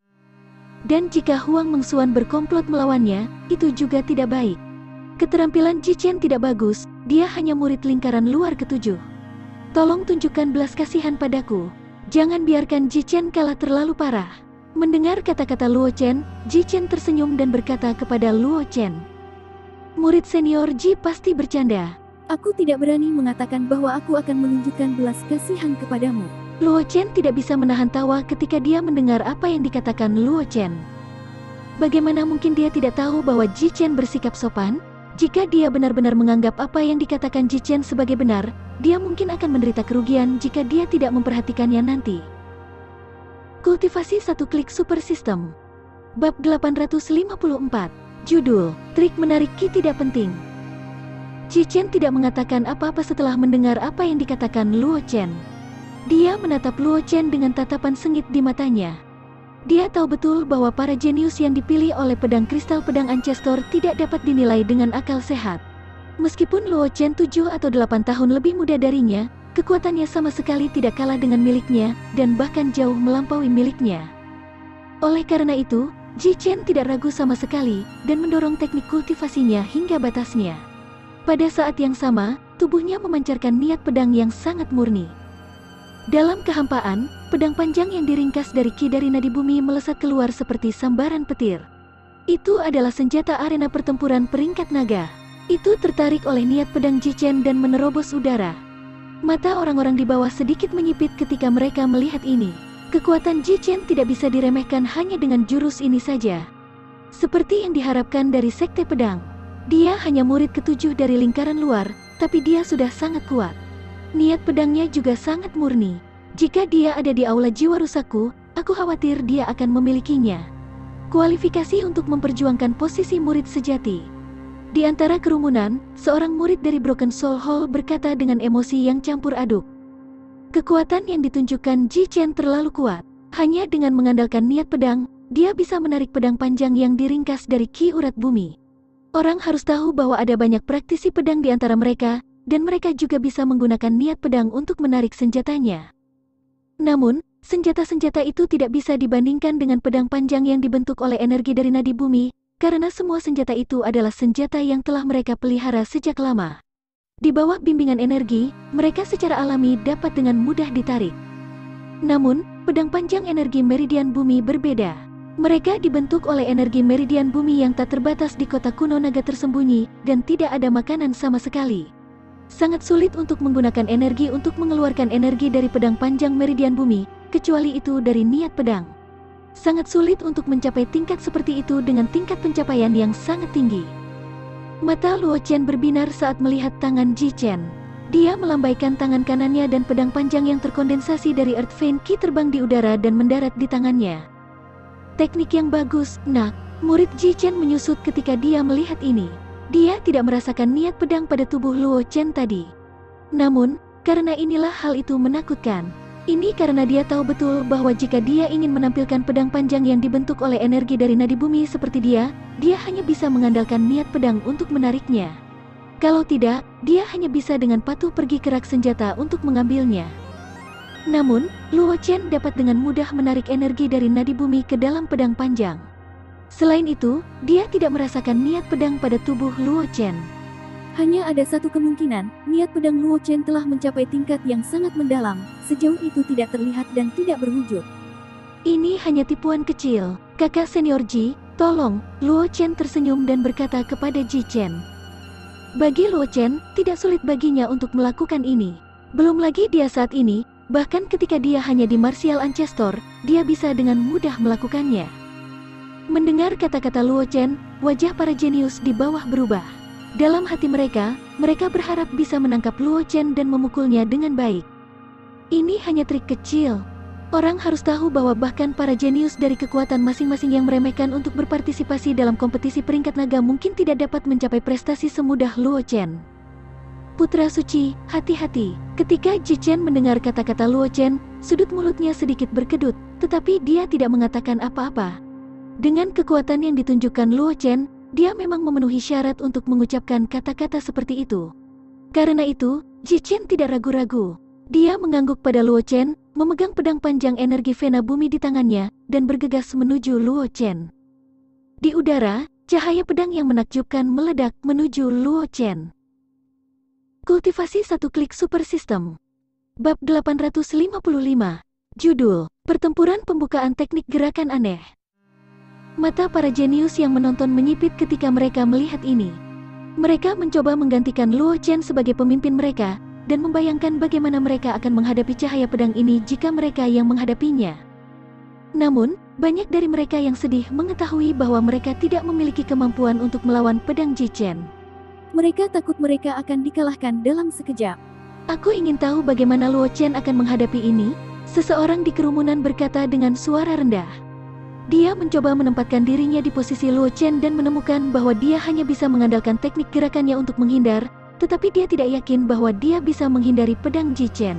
Dan jika Huang Mengxuan berkomplot melawannya, itu juga tidak baik. Keterampilan Ji Chen tidak bagus, dia hanya murid lingkaran luar ketujuh. Tolong tunjukkan belas kasihan padaku. Jangan biarkan Ji Chen kalah terlalu parah. Mendengar kata-kata Luo Chen, Ji Chen tersenyum dan berkata kepada Luo Chen. Murid senior Ji pasti bercanda. Aku tidak berani mengatakan bahwa aku akan menunjukkan belas kasihan kepadamu. Luo Chen tidak bisa menahan tawa ketika dia mendengar apa yang dikatakan Luo Chen. Bagaimana mungkin dia tidak tahu bahwa Ji Chen bersikap sopan? Jika dia benar-benar menganggap apa yang dikatakan Ji Chen sebagai benar, dia mungkin akan menderita kerugian jika dia tidak memperhatikannya nanti. Kultivasi satu klik super system. Bab 854. Judul, Trik menarik Ki tidak penting. Ji Chen tidak mengatakan apa-apa setelah mendengar apa yang dikatakan Luo Chen. Dia menatap Luo Chen dengan tatapan sengit di matanya. Dia tahu betul bahwa para jenius yang dipilih oleh pedang kristal pedang Ancestor tidak dapat dinilai dengan akal sehat. Meskipun Luo Chen 7 atau 8 tahun lebih muda darinya, kekuatannya sama sekali tidak kalah dengan miliknya, dan bahkan jauh melampaui miliknya. Oleh karena itu, Ji Chen tidak ragu sama sekali, dan mendorong teknik kultivasinya hingga batasnya. Pada saat yang sama, tubuhnya memancarkan niat pedang yang sangat murni. Dalam kehampaan, pedang panjang yang diringkas dari Ki dari nadi bumi melesat keluar seperti sambaran petir. Itu adalah senjata arena pertempuran peringkat naga. Itu tertarik oleh niat pedang Ji Chen dan menerobos udara. Mata orang-orang di bawah sedikit menyipit ketika mereka melihat ini. Kekuatan Ji Chen tidak bisa diremehkan hanya dengan jurus ini saja. Seperti yang diharapkan dari Sekte Pedang. Dia hanya murid ketujuh dari lingkaran luar, tapi dia sudah sangat kuat. Niat pedangnya juga sangat murni. Jika dia ada di aula jiwa rusakku, aku khawatir dia akan memilikinya. Kualifikasi untuk memperjuangkan posisi murid sejati. Di antara kerumunan, seorang murid dari Broken Soul Hall berkata dengan emosi yang campur aduk. Kekuatan yang ditunjukkan Ji Chen terlalu kuat. Hanya dengan mengandalkan niat pedang, dia bisa menarik pedang panjang yang diringkas dari Ki urat bumi. Orang harus tahu bahwa ada banyak praktisi pedang di antara mereka, dan mereka juga bisa menggunakan niat pedang untuk menarik senjatanya. Namun, senjata-senjata itu tidak bisa dibandingkan dengan pedang panjang yang dibentuk oleh energi dari nadi bumi, karena semua senjata itu adalah senjata yang telah mereka pelihara sejak lama. Di bawah bimbingan energi, mereka secara alami dapat dengan mudah ditarik. Namun, pedang panjang energi meridian bumi berbeda. Mereka dibentuk oleh energi meridian bumi yang tak terbatas di kota kuno naga tersembunyi, dan tidak ada makanan sama sekali. Sangat sulit untuk menggunakan energi untuk mengeluarkan energi dari pedang panjang meridian bumi, kecuali itu dari niat pedang. Sangat sulit untuk mencapai tingkat seperti itu dengan tingkat pencapaian yang sangat tinggi. Mata Luo Chen berbinar saat melihat tangan Ji Chen. Dia melambaikan tangan kanannya dan pedang panjang yang terkondensasi dari Earth Vein Ki terbang di udara dan mendarat di tangannya. Teknik yang bagus, nak. Murid Ji Chen menyusut ketika dia melihat ini. Dia tidak merasakan niat pedang pada tubuh Luo Chen tadi. Namun, karena inilah hal itu menakutkan. Ini karena dia tahu betul bahwa jika dia ingin menampilkan pedang panjang yang dibentuk oleh energi dari nadi bumi seperti dia hanya bisa mengandalkan niat pedang untuk menariknya. Kalau tidak, dia hanya bisa dengan patuh pergi ke rak senjata untuk mengambilnya. Namun, Luo Chen dapat dengan mudah menarik energi dari nadi bumi ke dalam pedang panjang. Selain itu, dia tidak merasakan niat pedang pada tubuh Luo Chen. Hanya ada satu kemungkinan, niat pedang Luo Chen telah mencapai tingkat yang sangat mendalam, sejauh itu tidak terlihat dan tidak berwujud. Ini hanya tipuan kecil, kakak senior Ji, tolong. Luo Chen tersenyum dan berkata kepada Ji Chen. Bagi Luo Chen, tidak sulit baginya untuk melakukan ini. Belum lagi dia saat ini, bahkan ketika dia hanya di Martial Ancestor, dia bisa dengan mudah melakukannya. Mendengar kata-kata Luo Chen, wajah para jenius di bawah berubah. Dalam hati mereka berharap bisa menangkap Luo Chen dan memukulnya dengan baik. Ini hanya trik kecil. Orang harus tahu bahwa bahkan para jenius dari kekuatan masing-masing yang meremehkan untuk berpartisipasi dalam kompetisi peringkat naga mungkin tidak dapat mencapai prestasi semudah Luo Chen. Putra suci, hati-hati. Ketika Ji Chen mendengar kata-kata Luo Chen, sudut mulutnya sedikit berkedut, tetapi dia tidak mengatakan apa-apa. Dengan kekuatan yang ditunjukkan Luo Chen, dia memang memenuhi syarat untuk mengucapkan kata-kata seperti itu. Karena itu, Ji Chen tidak ragu-ragu. Dia mengangguk pada Luo Chen, memegang pedang panjang energi vena bumi di tangannya, dan bergegas menuju Luo Chen. Di udara, cahaya pedang yang menakjubkan meledak menuju Luo Chen. Kultivasi satu klik super system. Bab 855. Judul, Pertempuran Pembukaan Teknik Gerakan Aneh. Mata para jenius yang menonton menyipit ketika mereka melihat ini. Mereka mencoba menggantikan Luo Chen sebagai pemimpin mereka, dan membayangkan bagaimana mereka akan menghadapi cahaya pedang ini jika mereka yang menghadapinya. Namun, banyak dari mereka yang sedih mengetahui bahwa mereka tidak memiliki kemampuan untuk melawan pedang Ji Chen. Mereka takut mereka akan dikalahkan dalam sekejap. Aku ingin tahu bagaimana Luo Chen akan menghadapi ini, seseorang di kerumunan berkata dengan suara rendah. Dia mencoba menempatkan dirinya di posisi Luo Chen dan menemukan bahwa dia hanya bisa mengandalkan teknik gerakannya untuk menghindar, tetapi dia tidak yakin bahwa dia bisa menghindari pedang Ji Chen.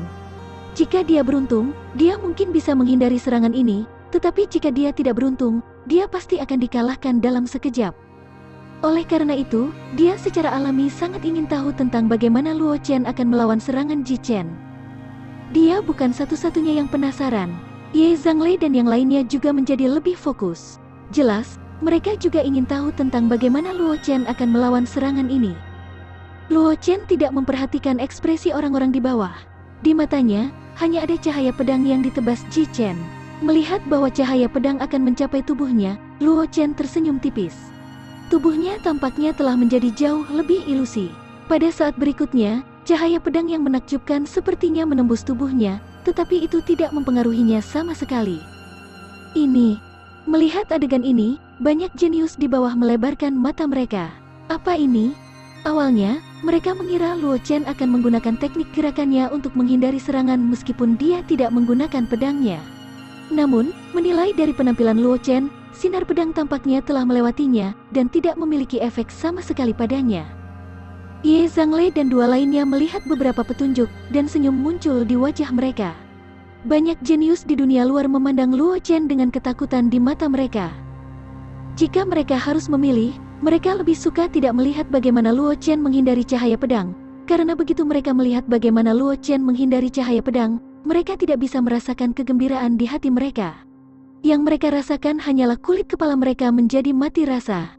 Jika dia beruntung, dia mungkin bisa menghindari serangan ini, tetapi jika dia tidak beruntung, dia pasti akan dikalahkan dalam sekejap. Oleh karena itu, dia secara alami sangat ingin tahu tentang bagaimana Luo Chen akan melawan serangan Ji Chen. Dia bukan satu-satunya yang penasaran. Ye Zhangle dan yang lainnya juga menjadi lebih fokus. Jelas, mereka juga ingin tahu tentang bagaimana Luo Chen akan melawan serangan ini. Luo Chen tidak memperhatikan ekspresi orang-orang di bawah. Di matanya, hanya ada cahaya pedang yang ditebas Ji Chen. Melihat bahwa cahaya pedang akan mencapai tubuhnya, Luo Chen tersenyum tipis. Tubuhnya tampaknya telah menjadi jauh lebih ilusi. Pada saat berikutnya, cahaya pedang yang menakjubkan sepertinya menembus tubuhnya, tetapi itu tidak mempengaruhinya sama sekali. Melihat adegan ini, banyak jenius di bawah melebarkan mata mereka. Apa ini? Awalnya, mereka mengira Luo Chen akan menggunakan teknik gerakannya untuk menghindari serangan meskipun dia tidak menggunakan pedangnya. Namun, menilai dari penampilan Luo Chen, sinar pedang tampaknya telah melewatinya dan tidak memiliki efek sama sekali padanya. Ye Zhangle dan dua lainnya melihat beberapa petunjuk dan senyum muncul di wajah mereka. Banyak jenius di dunia luar memandang Luo Chen dengan ketakutan di mata mereka. Jika mereka harus memilih, mereka lebih suka tidak melihat bagaimana Luo Chen menghindari cahaya pedang, karena begitu mereka melihat bagaimana Luo Chen menghindari cahaya pedang, mereka tidak bisa merasakan kegembiraan di hati mereka. Yang mereka rasakan hanyalah kulit kepala mereka menjadi mati rasa.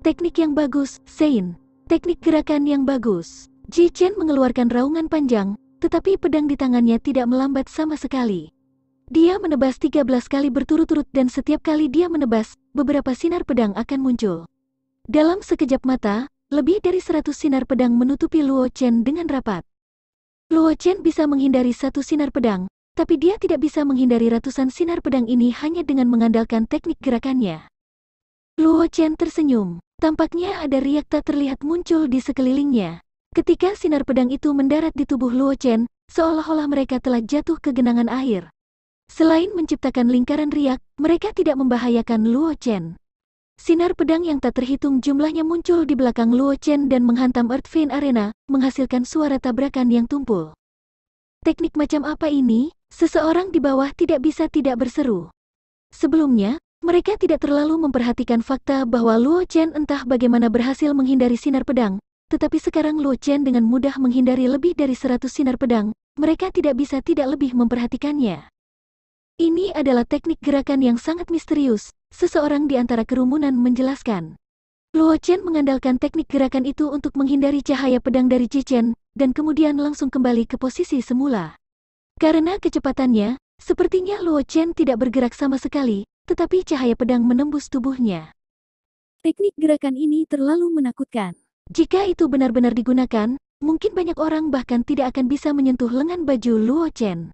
Teknik yang bagus, Sein. Teknik gerakan yang bagus. Ji Chen mengeluarkan raungan panjang, tetapi pedang di tangannya tidak melambat sama sekali. Dia menebas 13 kali berturut-turut dan setiap kali dia menebas, beberapa sinar pedang akan muncul. Dalam sekejap mata, lebih dari 100 sinar pedang menutupi Luo Chen dengan rapat. Luo Chen bisa menghindari satu sinar pedang, tapi dia tidak bisa menghindari ratusan sinar pedang ini hanya dengan mengandalkan teknik gerakannya. Luo Chen tersenyum. Tampaknya ada riak tak terlihat muncul di sekelilingnya. Ketika sinar pedang itu mendarat di tubuh Luo Chen, seolah-olah mereka telah jatuh ke genangan air. Selain menciptakan lingkaran riak, mereka tidak membahayakan Luo Chen. Sinar pedang yang tak terhitung jumlahnya muncul di belakang Luo Chen dan menghantam Earth Vein Arena, menghasilkan suara tabrakan yang tumpul. Teknik macam apa ini? Seseorang di bawah tidak bisa tidak berseru. Sebelumnya, mereka tidak terlalu memperhatikan fakta bahwa Luo Chen entah bagaimana berhasil menghindari sinar pedang, tetapi sekarang Luo Chen dengan mudah menghindari lebih dari 100 sinar pedang, mereka tidak bisa tidak lebih memperhatikannya. Ini adalah teknik gerakan yang sangat misterius, seseorang di antara kerumunan menjelaskan. Luo Chen mengandalkan teknik gerakan itu untuk menghindari cahaya pedang dari Ji Chen, dan kemudian langsung kembali ke posisi semula. Karena kecepatannya, sepertinya Luo Chen tidak bergerak sama sekali, tetapi cahaya pedang menembus tubuhnya. Teknik gerakan ini terlalu menakutkan. Jika itu benar-benar digunakan, mungkin banyak orang bahkan tidak akan bisa menyentuh lengan baju Luo Chen.